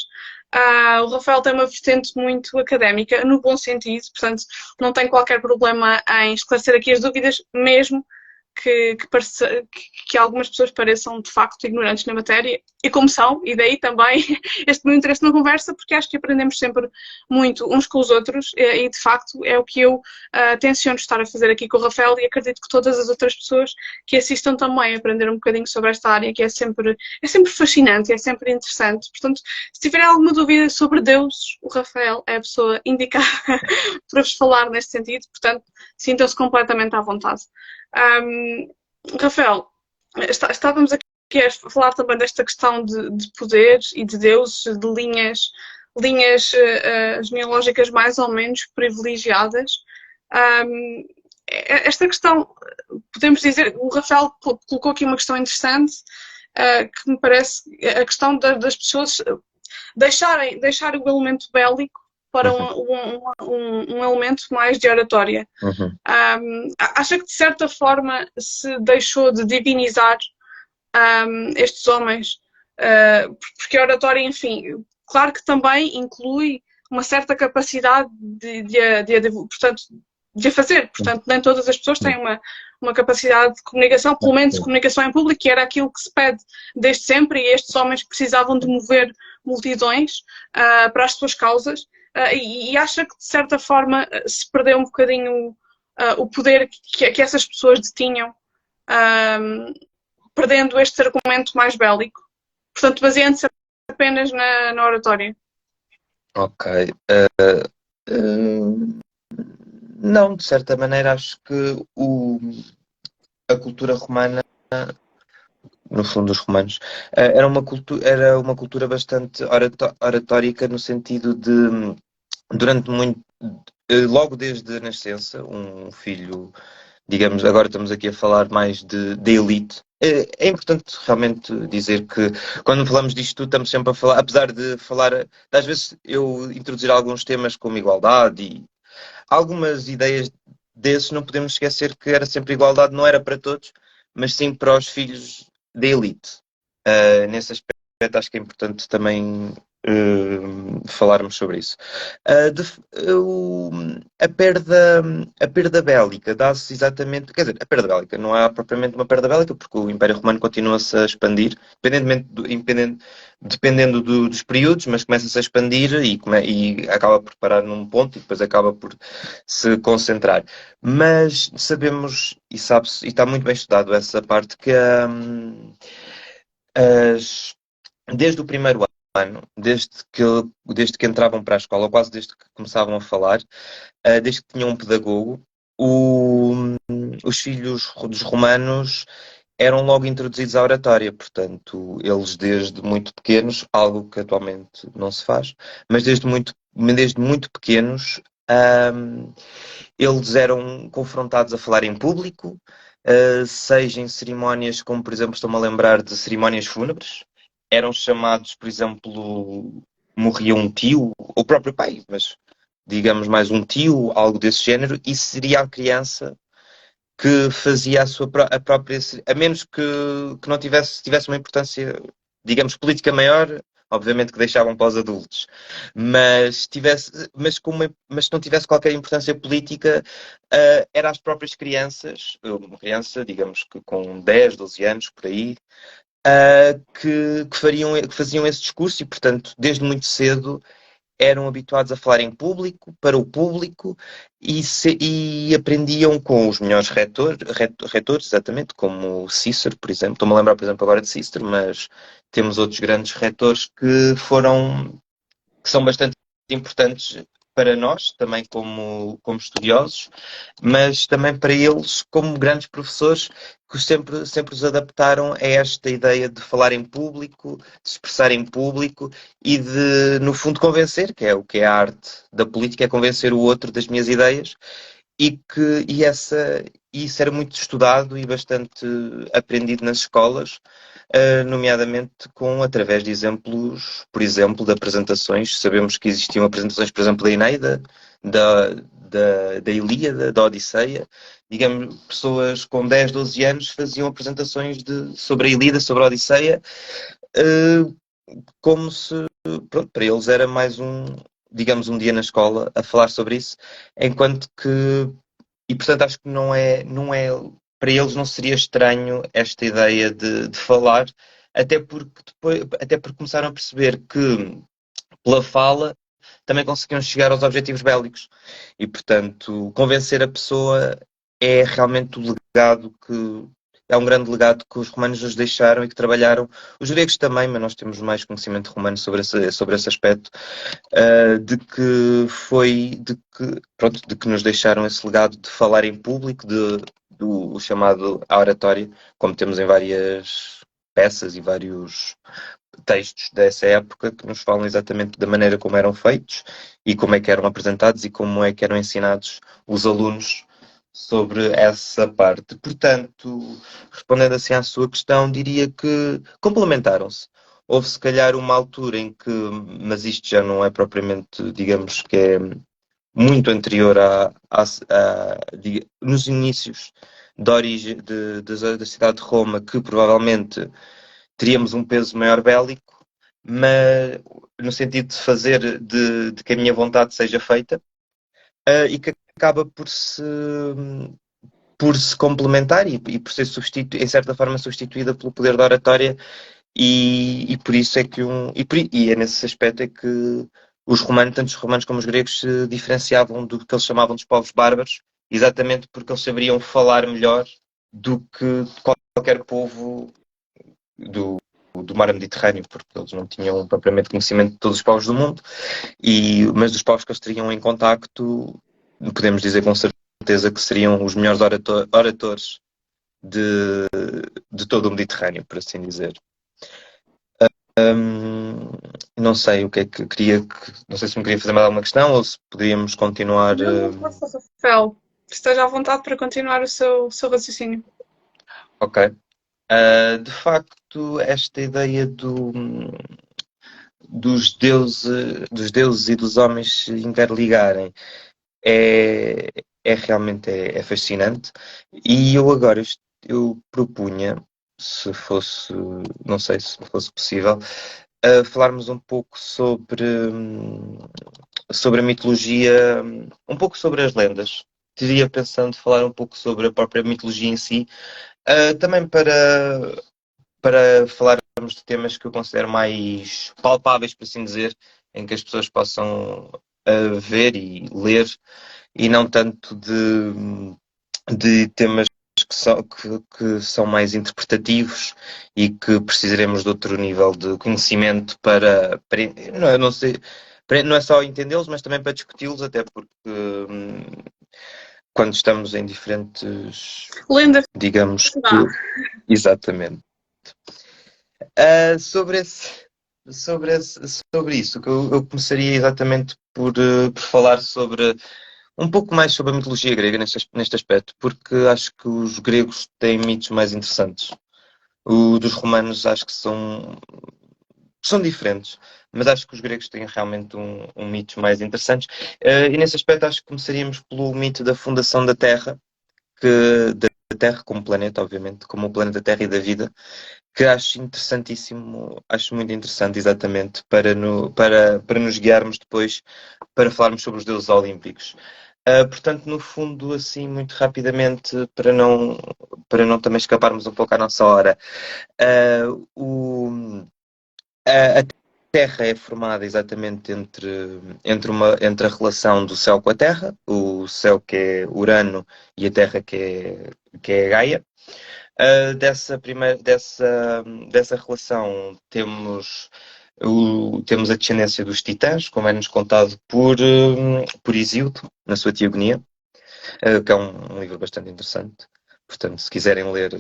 O Rafael tem uma vertente muito académica, no bom sentido, portanto, não tem qualquer problema em esclarecer aqui as dúvidas, mesmo que algumas pessoas pareçam de facto ignorantes na matéria, e como são, e daí também este meu interesse na conversa, porque acho que aprendemos sempre muito uns com os outros, e de facto é o que eu tenciono estar a fazer aqui com o Rafael, e acredito que todas as outras pessoas que assistam também a aprender um bocadinho sobre esta área, que é sempre fascinante, é sempre interessante. Portanto, se tiverem alguma dúvida sobre Deus, o Rafael é a pessoa indicada para vos falar neste sentido, portanto, sintam-se completamente à vontade. Rafael, estávamos aqui a falar também desta questão de poderes e de deuses, de linhas genealógicas mais ou menos privilegiadas. Esta questão, podemos dizer, o Rafael colocou aqui uma questão interessante, que me parece a questão das pessoas deixarem o elemento bélico para um elemento mais de oratória. Acha que de certa forma se deixou de divinizar estes homens, porque a oratória, enfim, claro que também inclui uma certa capacidade de a fazer, portanto nem todas as pessoas têm uma capacidade de comunicação, pelo menos de comunicação em público, que era aquilo que se pede desde sempre, e estes homens precisavam de mover multidões para as suas causas. E acha que de certa forma se perdeu um bocadinho o poder que essas pessoas detinham, perdendo este argumento mais bélico, portanto baseando-se apenas na oratória? Ok. Não, de certa maneira acho que a cultura romana, no fundo os romanos, era uma cultura bastante oratórica, no sentido de, logo desde a nascença, um filho, digamos, agora estamos aqui a falar mais de elite. É importante realmente dizer que quando falamos disto tudo estamos sempre a falar, apesar de falar, às vezes eu introduzir alguns temas como igualdade algumas ideias desses não podemos esquecer que era sempre igualdade, não era para todos, mas sim para os filhos da elite. Nesse aspecto acho que é importante também falarmos sobre isso. A perda bélica dá-se exatamente, quer dizer, a perda bélica não há propriamente uma perda bélica, porque o Império Romano continua-se a expandir, dependendo dos períodos, mas começa-se a expandir e acaba por parar num ponto e depois acaba por se concentrar. Mas sabemos, e sabe-se, e está muito bem estudado essa parte, que as desde o primeiro ano, desde que entravam para a escola, ou quase desde que começavam a falar, desde que tinham um pedagogo, os filhos dos romanos eram logo introduzidos à oratória, portanto, eles desde muito pequenos, algo que atualmente não se faz, mas desde muito pequenos, eles eram confrontados a falar em público, seja em cerimónias como, por exemplo, estou-me a lembrar de cerimónias fúnebres, eram chamados, por exemplo, morria um tio, ou o próprio pai, mas digamos mais um tio, algo desse género, e seria a criança que fazia a própria, a menos que não tivesse uma importância, digamos, política maior, obviamente que deixavam para os adultos, mas se não tivesse qualquer importância política, era as próprias crianças, uma criança, digamos que com 10, 12 anos, por aí, que faziam esse discurso e, portanto, desde muito cedo eram habituados a falar em público, para o público, e aprendiam com os melhores retores, exatamente, como Cícero, por exemplo. Estou-me a lembrar, por exemplo, agora de Cícero, mas temos outros grandes retores que são bastante importantes para nós, também como estudiosos, mas também para eles como grandes professores que sempre os adaptaram a esta ideia de falar em público, de se expressar em público e de, no fundo, convencer, que é o que é a arte da política, é convencer o outro das minhas ideias e isso era muito estudado e bastante aprendido nas escolas, nomeadamente através de exemplos, por exemplo, de apresentações. Sabemos que existiam apresentações, por exemplo, da Eneida, da Ilíada, da Odisseia. Digamos, pessoas com 10, 12 anos faziam apresentações sobre a Ilíada, sobre a Odisseia, como se, pronto, para eles era mais digamos, um dia na escola a falar sobre isso, enquanto que, e portanto acho que para eles não seria estranho esta ideia de falar, até porque começaram a perceber que pela fala também conseguiam chegar aos objetivos bélicos e portanto convencer a pessoa é realmente o legado que é um grande legado que os romanos nos deixaram e que trabalharam, os gregos também, mas nós temos mais conhecimento romano sobre esse aspecto, de que nos deixaram esse legado de falar em público, do chamado a oratória, como temos em várias peças e vários textos dessa época que nos falam exatamente da maneira como eram feitos e como é que eram apresentados e como é que eram ensinados os alunos sobre essa parte. Portanto, respondendo assim à sua questão, diria que complementaram-se. Houve se calhar uma altura em que, mas isto já não é propriamente, digamos que é muito anterior nos inícios da origem da cidade de Roma, que provavelmente teríamos um peso maior bélico, mas no sentido de fazer de que a minha vontade seja feita, e que acaba por se complementar e por ser em certa forma substituída pelo poder da oratória e por isso é que e é nesse aspecto é que os romanos, tanto os romanos como os gregos, se diferenciavam do que eles chamavam dos povos bárbaros, exatamente porque eles saberiam falar melhor do que qualquer povo do mar Mediterrâneo, porque eles não tinham propriamente conhecimento de todos os povos do mundo, mas dos povos que eles teriam em contacto, podemos dizer com certeza que seriam os melhores oradores de todo o Mediterrâneo, por assim dizer. Não sei o que é que não sei se me queria fazer mais alguma questão ou se poderíamos continuar. Não, força, Rafael. Esteja à vontade para continuar o seu raciocínio. Ok. De facto, esta ideia dos deuses e dos homens se interligarem é, é realmente é fascinante. E eu agora eu propunha, se fosse, não sei se fosse possível, falarmos um pouco sobre a mitologia, um pouco sobre as lendas. Teria pensando falar um pouco sobre a própria mitologia em si, também para falarmos de temas que eu considero mais palpáveis, por assim dizer, em que as pessoas possam ver e ler, e não tanto de temas que são mais interpretativos e que precisaremos de outro nível de conhecimento não sei, não é só entendê-los, mas também para discuti-los, até porque quando estamos em diferentes, Lenda digamos se que, dá. exatamente. Ah, sobre isso, que eu começaria exatamente por falar um pouco mais sobre a mitologia grega neste aspecto, porque acho que os gregos têm mitos mais interessantes. O dos romanos acho que são diferentes, mas acho que os gregos têm realmente um mitos mais interessantes. E nesse aspecto acho que começaríamos pelo mito da fundação da Terra, da Terra como planeta, obviamente, como o planeta Terra e da vida, que acho interessantíssimo, acho muito interessante exatamente para nos guiarmos depois para falarmos sobre os deuses olímpicos. Portanto, no fundo, assim, muito rapidamente, para não também escaparmos um pouco à nossa hora, a Terra é formada exatamente entre a relação do céu com a Terra, o céu que é Urano e a Terra que é Gaia. Dessa relação temos a descendência dos titãs, como é-nos contado por Hesíodo, na sua Teogonia, que é um livro bastante interessante. Portanto, se quiserem ler,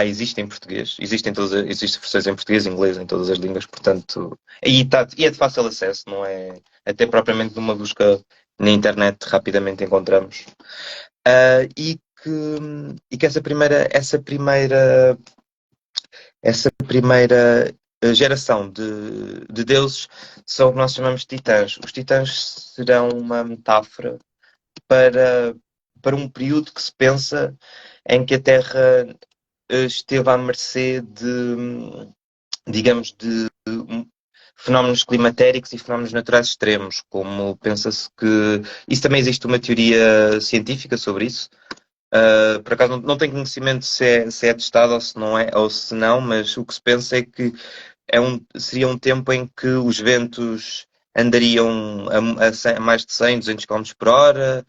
existe em português, existem versões em português e inglês, em todas as línguas, portanto, e é de fácil acesso, não é até propriamente numa busca na internet rapidamente encontramos. E que essa primeira geração de deuses são o que nós chamamos de titãs. Os titãs serão uma metáfora para, para um período que se pensa em que a Terra esteve à mercê digamos, de fenómenos climatéricos e fenómenos naturais extremos, como pensa-se que... Isso também existe uma teoria científica sobre isso. Por acaso não tenho conhecimento se é testado ou se não é, ou se não, mas o que se pensa é que seria um tempo em que os ventos andariam a mais de 100, 200 km por hora,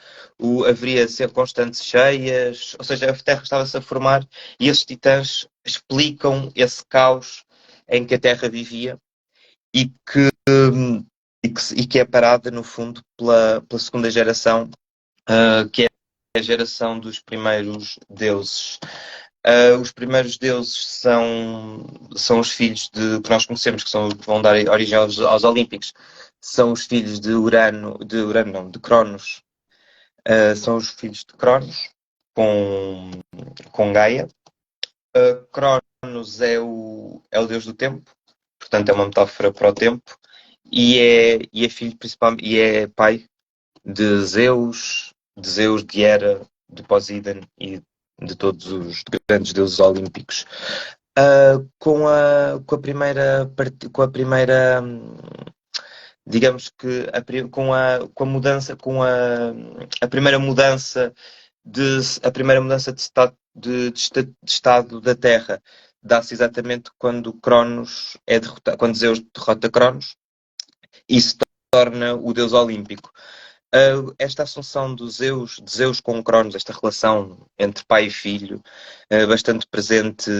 haveria sempre constantes cheias, ou seja, a Terra estava-se a formar e esses titãs explicam esse caos em que a Terra vivia e que é parada, no fundo, pela segunda geração, que é a geração dos primeiros deuses. Os primeiros deuses são os filhos que nós conhecemos, que vão dar origem aos Olímpicos. São os filhos de Urano não, de Cronos. São os filhos de Cronos com Gaia. Cronos é o deus do tempo, portanto é uma metáfora para o tempo, e é filho principalmente, e é pai de Zeus, de Hera, de Poseidon e de todos os grandes deuses olímpicos. Com a primeira, digamos que com a mudança, a primeira mudança de estado da Terra dá-se exatamente quando Cronos é derrotado, quando Zeus derrota Cronos e se torna o deus olímpico. Esta assunção de Zeus com Cronos, esta relação entre pai e filho, bastante presente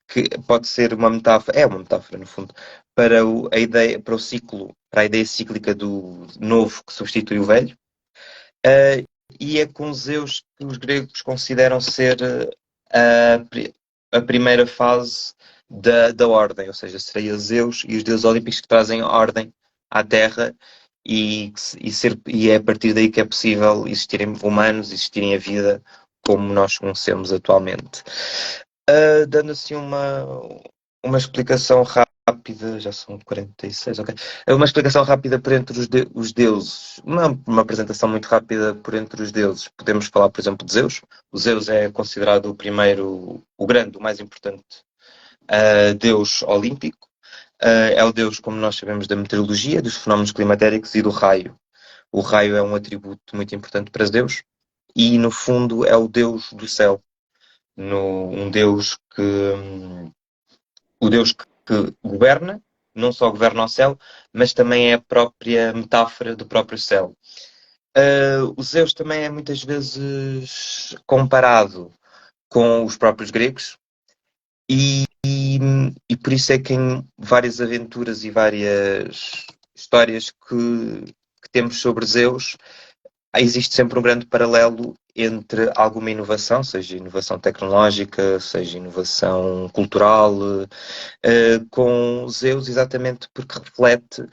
que pode ser uma metáfora, é uma metáfora no fundo, a ideia, para o ciclo, para a ideia cíclica do novo que substitui o velho, e é com Zeus que os gregos consideram ser a primeira fase da ordem, ou seja, seria Zeus e os deuses olímpicos que trazem ordem à Terra e é a partir daí que é possível existirem humanos, existirem a vida como nós conhecemos atualmente. Dando assim uma explicação rápida, já são 46, ok. É uma explicação rápida por entre os deuses. Uma apresentação muito rápida por entre os deuses. Podemos falar, por exemplo, de Zeus. O Zeus é considerado o primeiro, o grande, o mais importante deus olímpico. É o deus, como nós sabemos, da meteorologia, dos fenómenos climatéricos e do raio. O raio é um atributo muito importante para Zeus e, no fundo, é o deus do céu. Um deus o Deus que governa, não só governa o céu, mas também é a própria metáfora do próprio céu. O Zeus também é muitas vezes comparado com os próprios gregos e por isso é que em várias aventuras e várias histórias que temos sobre Zeus, existe sempre um grande paralelo entre alguma inovação, seja inovação tecnológica, seja inovação cultural, com Zeus, exatamente porque reflete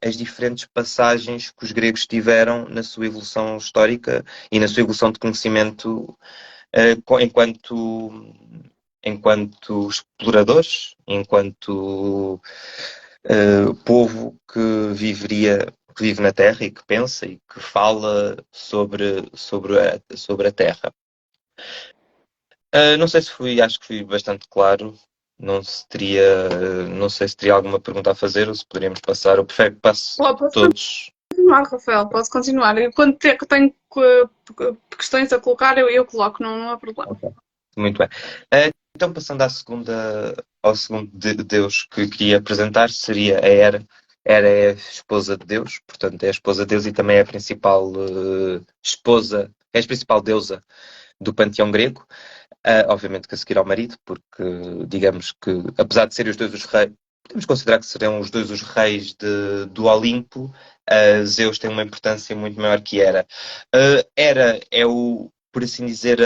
as diferentes passagens que os gregos tiveram na sua evolução histórica e na sua evolução de conhecimento enquanto exploradores, enquanto povo que vive na Terra e que pensa e que fala sobre a Terra. Não sei se acho que fui bastante claro. Não sei se teria alguma pergunta a fazer ou se poderíamos passar. Eu prefiro que passe todos. Continuar, Rafael, pode continuar. Eu, quando tenho questões a colocar, eu coloco, não há problema. Okay. Muito bem. Então, passando ao segundo Deus que queria apresentar, seria a Hera. Hera é a esposa de Deus, portanto é a esposa de Deus e também é a principal esposa, é a principal deusa do panteão grego. Obviamente que a seguir ao marido, porque digamos que, apesar de serem os dois os reis, podemos considerar que serão os dois os reis do Olimpo, Zeus tem uma importância muito maior que Hera. Hera é por assim dizer,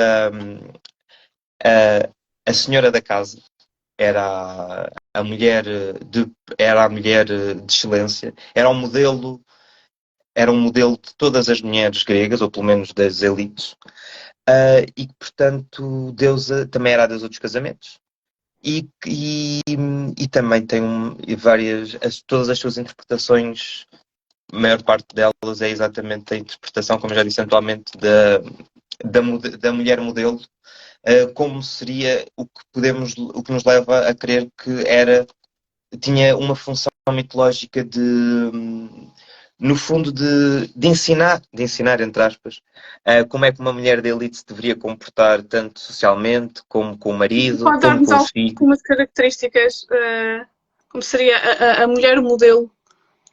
a senhora da casa. Era a mulher era a mulher de excelência, era um modelo de todas as mulheres gregas, ou pelo menos das elites, e que, portanto, também era a deusa dos casamentos. E também tem todas as suas interpretações, a maior parte delas é exatamente a interpretação, como já disse atualmente, da mulher modelo, como seria o que nos leva a crer que tinha uma função mitológica no fundo de ensinar, entre aspas, como é que uma mulher de elite se deveria comportar tanto socialmente, como com o marido, pode como dar-nos com os filhos. algumas características, como seria a mulher modelo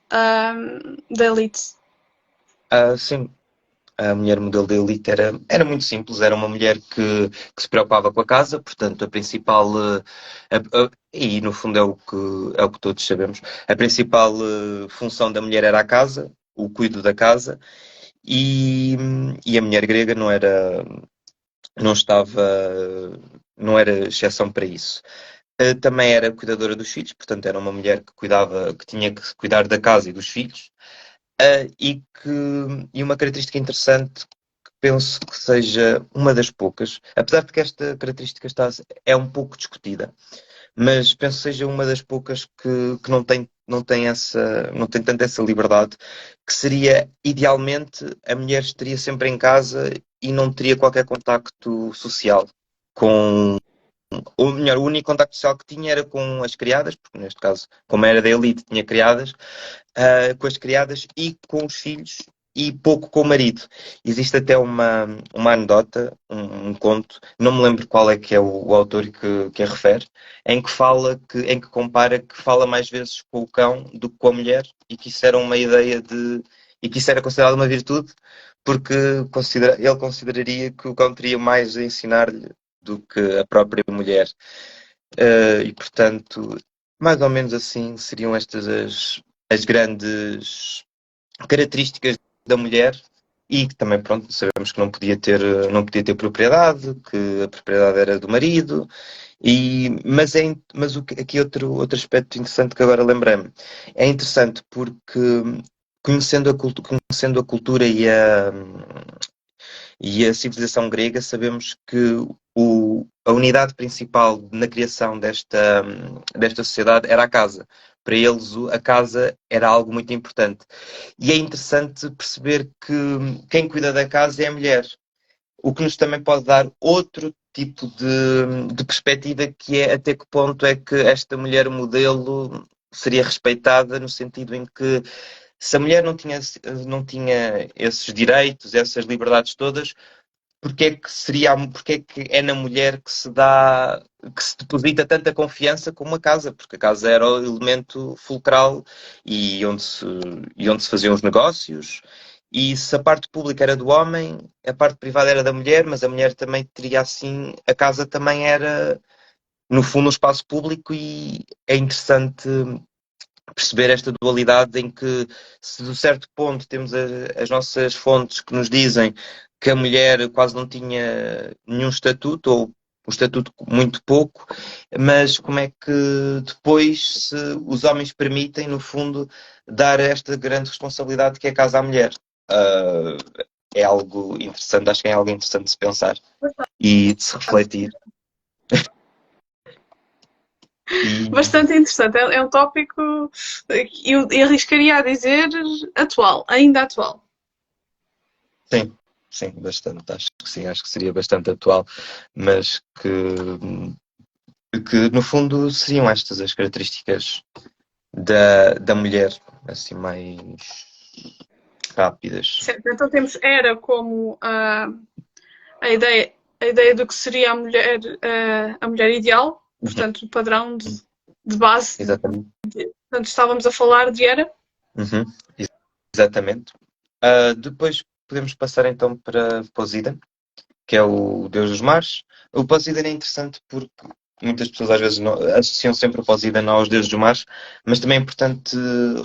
da elite? Sim, a mulher modelo da elite era muito simples, era uma mulher que se preocupava com a casa, portanto a principal, e no fundo é o que todos sabemos, a principal função da mulher era a casa, o cuido da casa, e a mulher grega não era exceção para isso. Também era cuidadora dos filhos, portanto era uma mulher que tinha que cuidar da casa e dos filhos. E uma característica interessante que penso que seja uma das poucas, apesar de que esta característica é um pouco discutida, mas penso que seja uma das poucas que não tem tanto essa liberdade, que seria, idealmente, a mulher estaria sempre em casa e não teria qualquer contacto social com. Ou melhor, o único contacto social que tinha era com as criadas, porque neste caso, como era da elite, tinha criadas, com as criadas e com os filhos e pouco com o marido. Existe até uma anedota, um conto, não me lembro qual é que é o autor que a refere, em que compara que fala mais vezes com o cão do que com a mulher e que isso era uma ideia e que isso era considerado uma virtude, porque ele consideraria que o cão teria mais a ensinar-lhe do que a própria mulher. E, portanto, mais ou menos assim seriam estas as grandes características da mulher e que também, pronto, sabemos que não podia ter propriedade, que a propriedade era do marido, mas aqui outro aspecto interessante que agora lembrei-me. É interessante porque conhecendo a cultura E a civilização grega, sabemos que a unidade principal na criação desta sociedade era a casa. Para eles, a casa era algo muito importante. E é interessante perceber que quem cuida da casa é a mulher. O que nos também pode dar outro tipo de perspectiva, que é até que ponto é que esta mulher modelo seria respeitada, no sentido em que se a mulher não tinha esses direitos, essas liberdades todas, porque é que é na mulher que se dá, que se deposita tanta confiança como a casa? Porque a casa era o elemento fulcral e onde se faziam os negócios. E se a parte pública era do homem, a parte privada era da mulher, mas a mulher também teria assim, a casa também era, no fundo, um espaço público, e é interessante perceber esta dualidade em que, se de certo ponto temos as nossas fontes que nos dizem que a mulher quase não tinha nenhum estatuto, ou um estatuto muito pouco, mas como é que depois se os homens permitem, no fundo, dar esta grande responsabilidade que é a casa à mulher? Uh, É algo interessante, acho que é algo interessante de se pensar e de se refletir. E Bastante interessante. É um tópico, eu arriscaria a dizer, atual, ainda atual. sim, sim, bastante. Acho que sim, acho que seria bastante atual, mas que no fundo seriam estas as características da mulher, assim mais rápidas. Certo, então temos era como a ideia, a ideia do que seria a mulher ideal, Uhum, portanto, o padrão de base. exatamente. Portanto, estávamos a falar de era. Uhum, exatamente. Depois podemos passar então para Poseidon, que é o deus dos mares. O Poseidon é interessante porque muitas pessoas às vezes associam sempre o Poseidon aos deuses dos mares, mas também é importante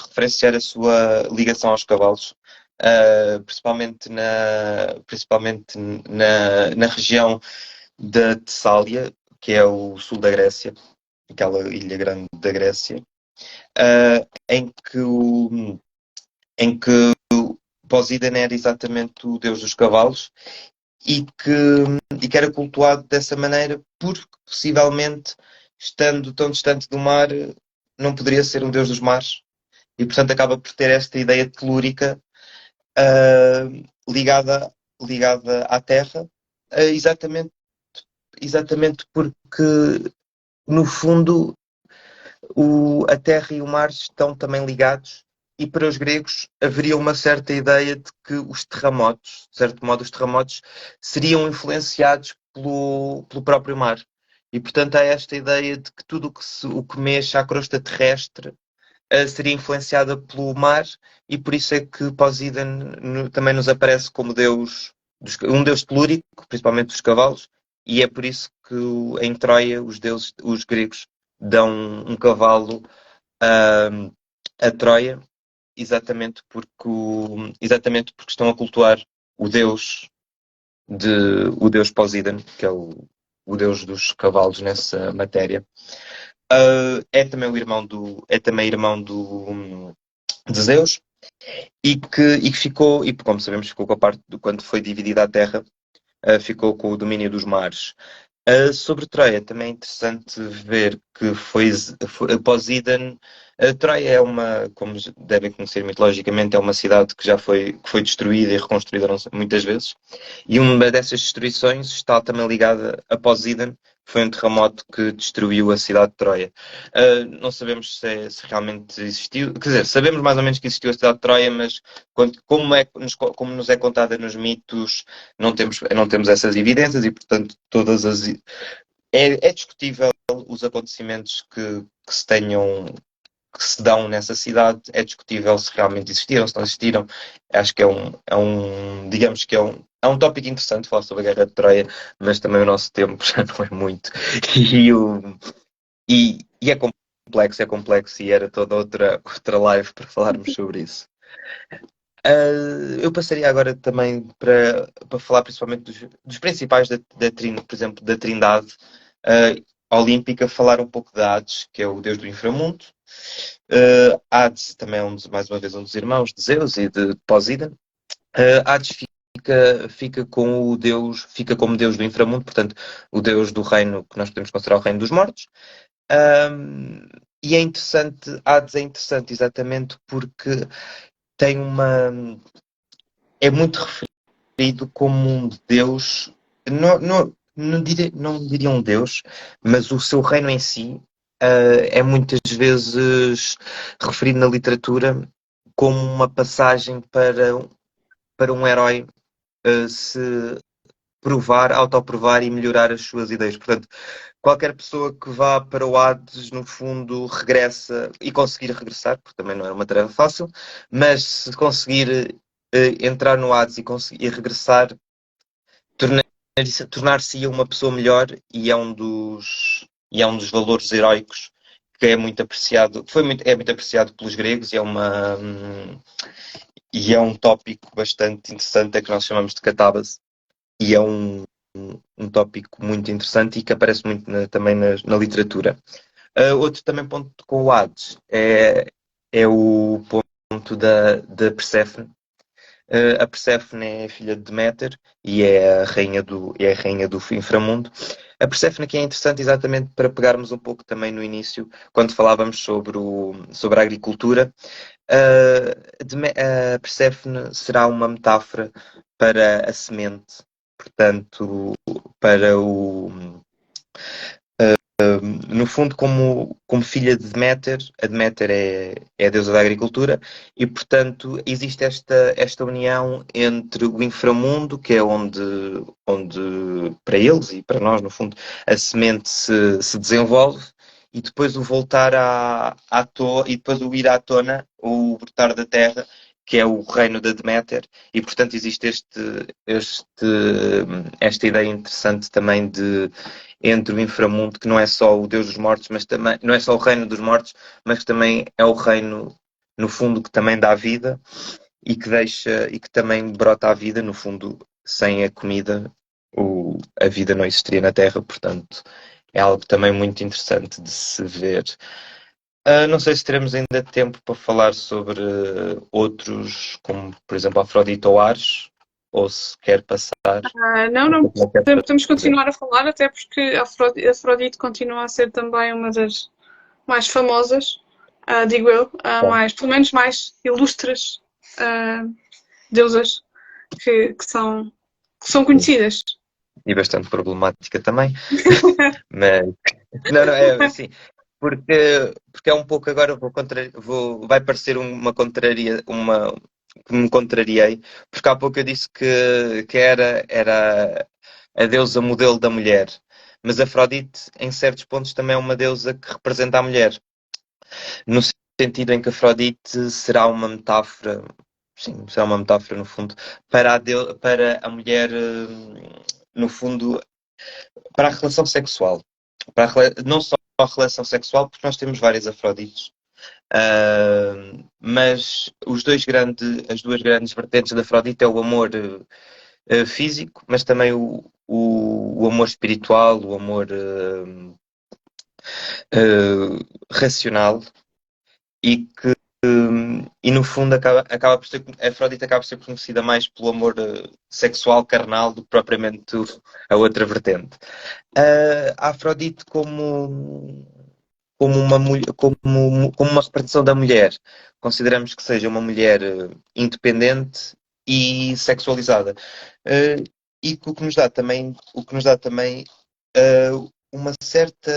referenciar a sua ligação aos cavalos, principalmente na região da Tessália, que é o sul da Grécia, aquela ilha grande da Grécia, uh, em que o, em que Poseidon era exatamente o deus dos cavalos, e que era cultuado dessa maneira porque, possivelmente, estando tão distante do mar, não poderia ser um deus dos mares, e portanto acaba por ter esta ideia telúrica, ligada à terra, exatamente, exatamente porque, no fundo, a terra e o mar estão também ligados, e para os gregos haveria uma certa ideia de que os terremotos, de certo modo, os terremotos seriam influenciados pelo próprio mar. E, portanto, há esta ideia de que tudo o que mexe à crosta terrestre seria influenciada pelo mar, e por isso é que Poseidon também nos aparece como deus, um deus telúrico, principalmente dos cavalos, e é por isso que em Troia os gregos dão um cavalo a, a Troia, exatamente porque estão a cultuar o deus o deus Poseidon, que é o deus dos cavalos nessa matéria. É também irmão de Zeus, e que ficou, e como sabemos, ficou com a parte do quando foi dividida a terra, ficou com o domínio dos mares. Sobre Troia, também é interessante ver que foi Poseidon. Troia é como devem conhecer mitologicamente, é uma cidade que foi destruída e reconstruída muitas vezes. E uma dessas destruições está também ligada a Poseidon, que foi um terremoto que destruiu a cidade de Troia. Não sabemos se realmente existiu, quer dizer, sabemos mais ou menos que existiu a cidade de Troia, mas como nos é contada nos mitos, não temos essas evidências, e, portanto, é discutível os acontecimentos que se dão nessa cidade. É discutível se realmente existiram, se não existiram. Acho que digamos que é um tópico interessante falar sobre a Guerra de Troia, mas também o nosso tempo já não é muito. E, é complexo, e era toda outra live para falarmos sobre isso. Eu passaria agora também para falar principalmente dos principais por exemplo, da Trindade olímpica, falar um pouco de Hades, que é o deus do inframundo. Hades também é mais uma vez um dos irmãos de Zeus e de Poseidon. Hades fica com o Deus, fica como Deus do inframundo, portanto, o Deus do reino que nós podemos considerar o reino dos mortos. E é interessante, Hades é interessante exatamente porque tem é muito referido como um Deus, não diria um Deus, mas o seu reino em si é muitas vezes referido na literatura como uma passagem para um herói se autoprovar e melhorar as suas ideias. Portanto, qualquer pessoa que vá para o Hades, no fundo, regressa e conseguir regressar, porque também não é uma tarefa fácil, mas se conseguir entrar no Hades e regressar, tornar-se uma pessoa melhor e é um dos valores heróicos que é muito apreciado, é muito apreciado pelos gregos e é um tópico bastante interessante, é que nós chamamos de catábase, e é um tópico muito interessante e que aparece muito também na literatura. Outro também ponto com o Hades é o ponto da Perséfone. A Perséfone é filha de Deméter e é a rainha do inframundo. A Perséfone que é interessante exatamente para pegarmos um pouco também no início, quando falávamos sobre a agricultura. A Perséfone será uma metáfora para a semente, portanto, para no fundo, como filha de Deméter, a Deméter é a deusa da agricultura, e portanto existe esta união entre o inframundo, que é onde para eles e para nós, no fundo, a semente se desenvolve, e depois o voltar à toa, e depois o ir à tona, ou o brotar da terra, que é o reino da Deméter, e portanto existe esta ideia interessante também entre o inframundo, que não é só o Deus dos mortos, mas também não é só o reino dos mortos, mas que também é o reino, no fundo, que também dá vida e que também brota a vida, no fundo, sem a comida, a vida não existiria na Terra, portanto, é algo também muito interessante de se ver. Não sei se teremos ainda tempo para falar sobre outros, como por exemplo Afrodite ou Ares, ou se quer passar. Não, podemos continuar a falar, até porque a Afrodite continua a ser também uma das mais famosas, digo eu, pelo menos mais ilustres deusas que são conhecidas. E bastante problemática também. Mas não, é assim, porque é um pouco agora vai parecer que me contrariei, porque há pouco eu disse que era a deusa modelo da mulher, mas Afrodite em certos pontos também é uma deusa que representa a mulher, no sentido em que Afrodite será uma metáfora, sim, será uma metáfora no fundo para a mulher, no fundo, para a relação sexual, não só a relação sexual, porque nós temos várias Afrodites, mas as duas grandes vertentes da Afrodite é o amor físico, mas também o amor espiritual, o amor racional, e que no fundo acaba por ser, a Afrodite acaba por ser conhecida mais pelo amor sexual, carnal, do que propriamente a outra vertente. A Afrodite como uma mulher, como uma representação da mulher, consideramos que seja uma mulher independente e sexualizada. E o que nos dá também uma certa,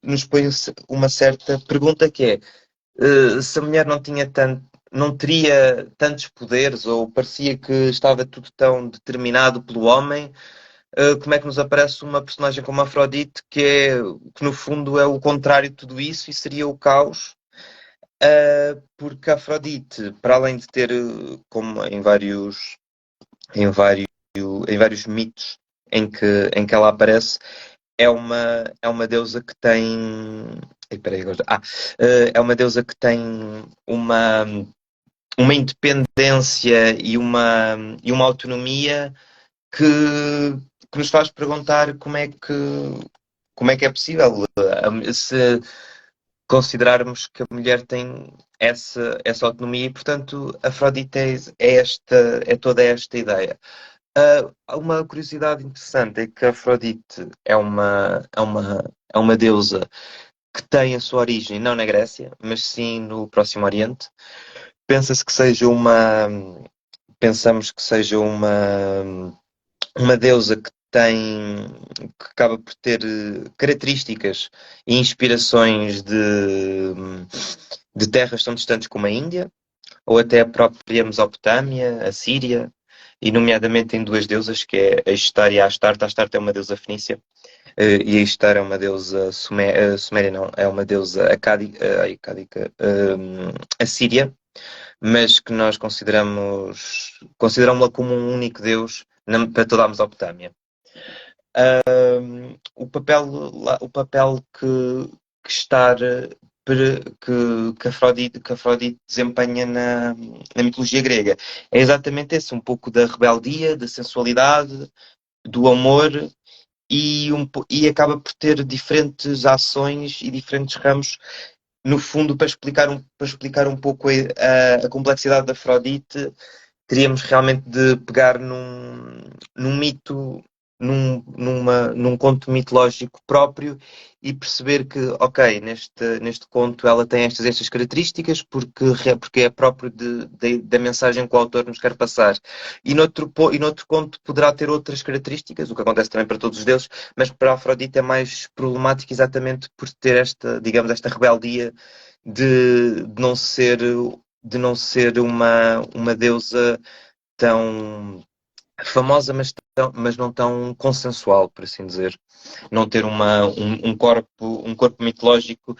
nos põe uma certa pergunta que é se a mulher não teria tantos poderes, ou parecia que estava tudo tão determinado pelo homem, como é que nos aparece uma personagem como Afrodite, que no fundo é o contrário de tudo isso e seria o caos, porque a Afrodite, para além de ter, como em vários mitos em que ela aparece, é uma deusa que tem. Peraí, agora. É uma deusa que tem uma independência e uma autonomia que nos faz perguntar como é que é possível. Se, considerarmos que a mulher tem essa autonomia e, portanto, Afrodite é toda esta ideia. Uma curiosidade interessante é que Afrodite é uma deusa que tem a sua origem não na Grécia, mas sim no Próximo Oriente. Pensa-se que seja uma, Pensamos que seja uma deusa que acaba por ter características e inspirações de terras tão distantes como a Índia, ou até a própria Mesopotâmia, a Síria, e nomeadamente em duas deusas, que é a Ishtar e a Astarte. A Astarte é uma deusa fenícia, e a Ishtar é uma deusa suméria, não, é uma deusa acádica, assíria, mas que nós consideramos-la como um único Deus para toda a Mesopotâmia. O papel que estar que Afrodite desempenha na mitologia grega é exatamente esse, um pouco da rebeldia, da sensualidade, do amor e acaba por ter diferentes ações e diferentes ramos, no fundo, para explicar um pouco a complexidade da Afrodite. Teríamos realmente de pegar num mito, num conto mitológico próprio e perceber que, ok, neste conto ela tem estas características porque é próprio da mensagem que o autor nos quer passar. E noutro conto poderá ter outras características, o que acontece também para todos os deuses, mas para a Afrodite é mais problemático exatamente por ter digamos, esta rebeldia de não ser uma deusa tão famosa, mas não tão consensual, por assim dizer. Não ter um corpo mitológico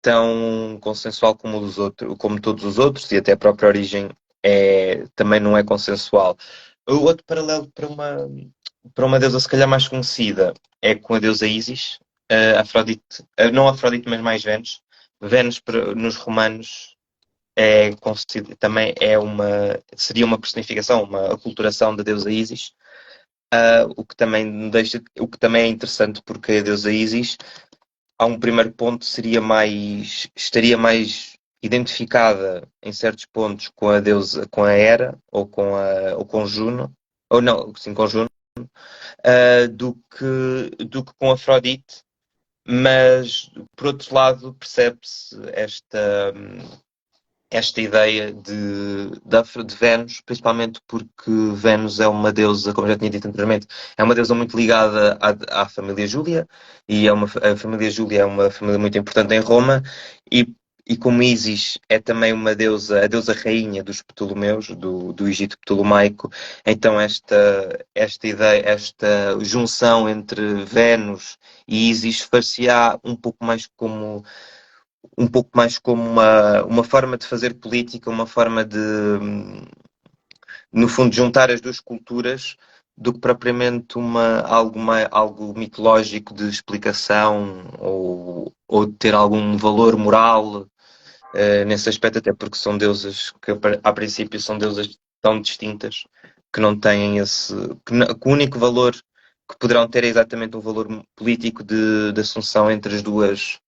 tão consensual como todos os outros, e até a própria origem também não é consensual. O outro paralelo para uma deusa se calhar mais conhecida é com a deusa Ísis, Afrodite, não Afrodite, mas mais Vênus. Vênus nos romanos também seria uma personificação, uma aculturação da deusa Ísis, o que também é interessante porque a deusa Ísis, a um primeiro ponto, estaria mais identificada em certos pontos com a deusa, com a Hera ou com Juno, ou não, sim, com Juno, do que com Afrodite, mas por outro lado percebe-se esta ideia de Vênus, principalmente porque Vênus é uma deusa, como já tinha dito anteriormente, é uma deusa muito ligada à família Júlia, e a família Júlia é uma família muito importante em Roma, e como Ísis é também a deusa rainha dos Ptolomeus, do Egito Ptolomaico, então esta ideia, esta junção entre Vênus e Ísis far-se-á um pouco mais como uma forma de fazer política, uma forma de, no fundo, juntar as duas culturas, do que propriamente algo mitológico de explicação ou de ter algum valor moral nesse aspecto, até porque são deusas que, a princípio, são deusas tão distintas que não têm que o único valor que poderão ter é exatamente um valor político de assunção entre as duas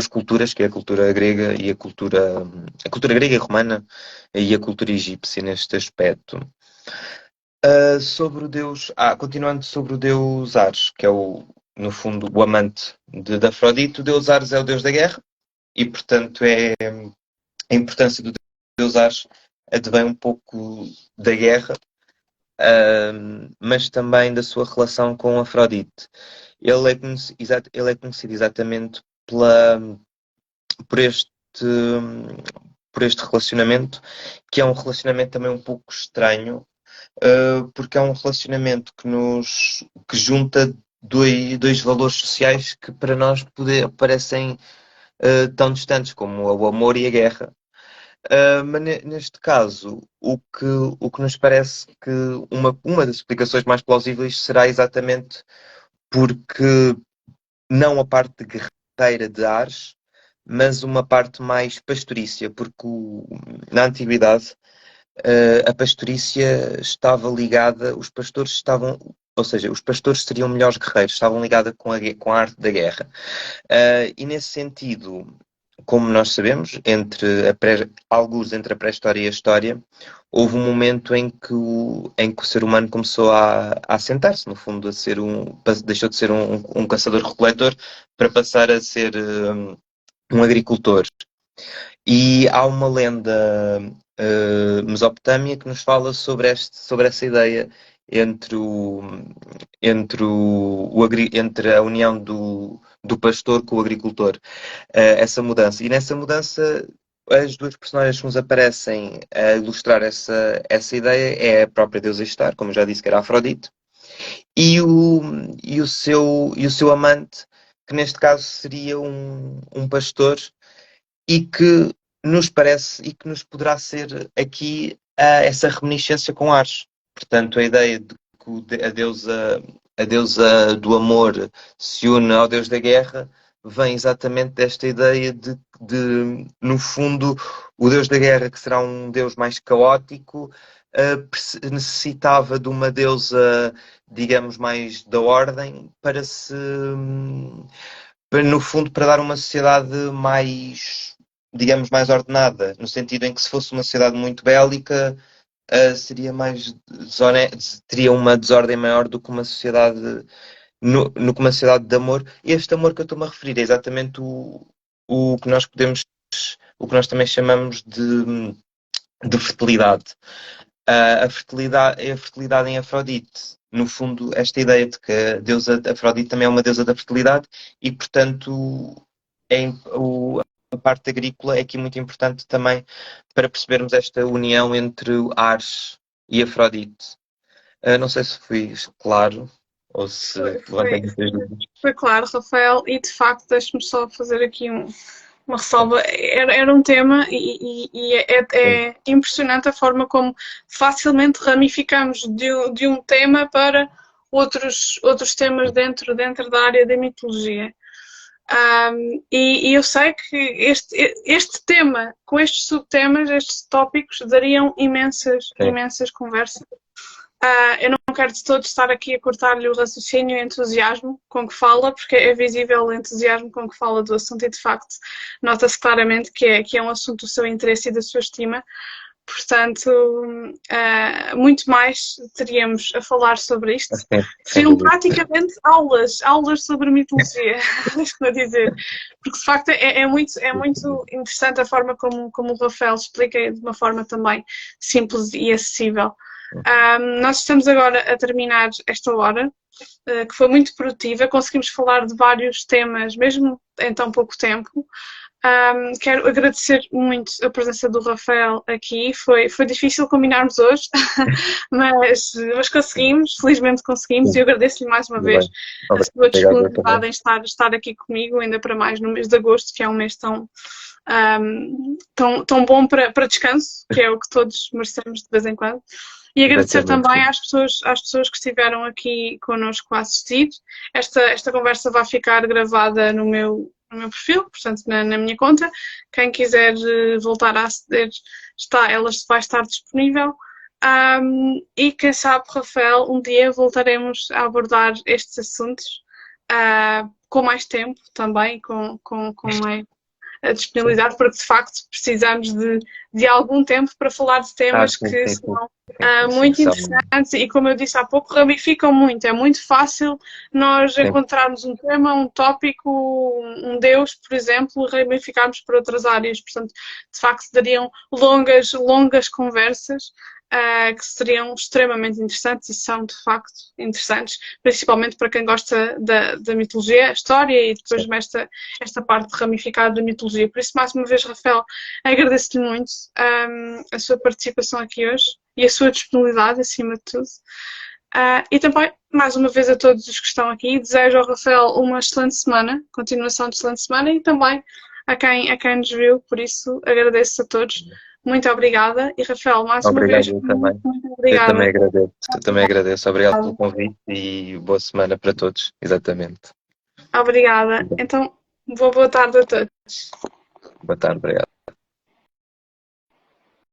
culturas, que é a cultura grega e a cultura grega e romana e a cultura egípcia neste aspecto. Continuando sobre o deus Ares, que é no fundo o amante de Afrodite. O deus Ares é o deus da guerra e, portanto, a importância do deus Ares advém um pouco da guerra, mas também da sua relação com Afrodite. Ele é conhecido exatamente por este, por este relacionamento, que é um relacionamento também um pouco estranho, porque é um relacionamento que junta dois valores sociais que para nós parecem tão distantes, como o amor e a guerra. Mas neste caso, o que nos parece que uma das explicações mais plausíveis será exatamente porque não a parte guerreira de Ares, mas uma parte mais pastorícia, porque na antiguidade a pastorícia estava ligada, os pastores ou seja, os pastores seriam melhores guerreiros, estavam ligados com a arte da guerra. E nesse sentido, como nós sabemos, alguns entre a pré-história e a história, houve um momento em que o ser humano começou a assentar-se, no fundo, deixou de ser um caçador-recoletor para passar a ser um agricultor. E há uma lenda mesopotâmia que nos fala sobre essa ideia entre a união do pastor com o agricultor, essa mudança. E nessa mudança, as duas personagens que nos aparecem a ilustrar essa ideia é a própria deusa Estar, como eu já disse, que era Afrodite, e o seu amante, que neste caso seria um pastor, e que nos parece e que nos poderá ser aqui essa reminiscência com Ares. Portanto, a ideia de que a deusa do amor se une ao deus da guerra vem exatamente desta ideia no fundo, o deus da guerra, que será um deus mais caótico, necessitava de uma deusa, digamos, mais da ordem no fundo, para dar uma sociedade mais, digamos, mais ordenada, no sentido em que se fosse uma sociedade muito bélica, seria mais teria uma desordem maior do que uma sociedade no que uma sociedade de amor. Este amor que eu estou-me a referir é exatamente o que nós também chamamos de fertilidade. A fertilidade em Afrodite. No fundo, esta ideia de que a deusa Afrodite também é uma deusa da fertilidade e, portanto, a parte agrícola é aqui muito importante também para percebermos esta união entre o Ares e Afrodite. Não sei se fui claro ou se levantei muitas dúvidas. Foi claro, Rafael, e de facto, deixe-me só fazer aqui uma ressalva. Era um tema e é impressionante a forma como facilmente ramificamos de um tema para outros temas dentro da área da mitologia. E eu sei que este tema, com estes subtemas, estes tópicos, dariam imensas conversas. Eu não quero de todo estar aqui a cortar-lhe o raciocínio e o entusiasmo com que fala, porque é visível o entusiasmo com que fala do assunto e, de facto, nota-se claramente que é um assunto do seu interesse e da sua estima. Portanto, muito mais teríamos a falar sobre isto. Seriam praticamente aulas sobre mitologia, deixa-me dizer. Porque, de facto, é muito interessante a forma como o Rafael explica de uma forma também simples e acessível. Nós estamos agora a terminar esta hora, que foi muito produtiva. Conseguimos falar de vários temas, mesmo em tão pouco tempo. Quero agradecer muito a presença do Rafael aqui. Foi difícil combinarmos hoje, mas conseguimos, felizmente conseguimos, e eu agradeço-lhe mais uma vez a sua disponibilidade em estar aqui comigo, ainda para mais no mês de agosto, que é um mês tão bom para descanso, que é o que todos merecemos de vez em quando. E agradecer também às pessoas que estiveram aqui connosco a assistir. Esta conversa vai ficar gravada no meu perfil, portanto na minha conta. Quem quiser voltar a aceder, ela vai estar disponível. E quem sabe, Rafael, um dia voltaremos a abordar estes assuntos com mais tempo também, com mais a disponibilidade, porque de facto precisamos de algum tempo para falar de temas que são muito interessantes e, como eu disse há pouco, ramificam muito. É muito fácil nós encontrarmos um tema, um tópico, um Deus, por exemplo, e ramificarmos para outras áreas. Portanto, de facto, dariam longas conversas que seriam extremamente interessantes e são, de facto, interessantes, principalmente para quem gosta da mitologia, a história e depois esta parte ramificada da mitologia. Por isso, mais uma vez, Rafael, agradeço-lhe muito a sua participação aqui hoje e a sua disponibilidade, acima de tudo. E também, mais uma vez, a todos os que estão aqui, desejo ao Rafael uma excelente semana, continuação de excelente semana, e também a quem nos viu. Por isso, agradeço a todos. Muito obrigada. E, Rafael, mais uma vez, muito obrigada. Eu também agradeço. Obrigado pelo convite e boa semana para todos. Exatamente. Obrigada. Então, boa tarde a todos. Boa tarde, obrigado.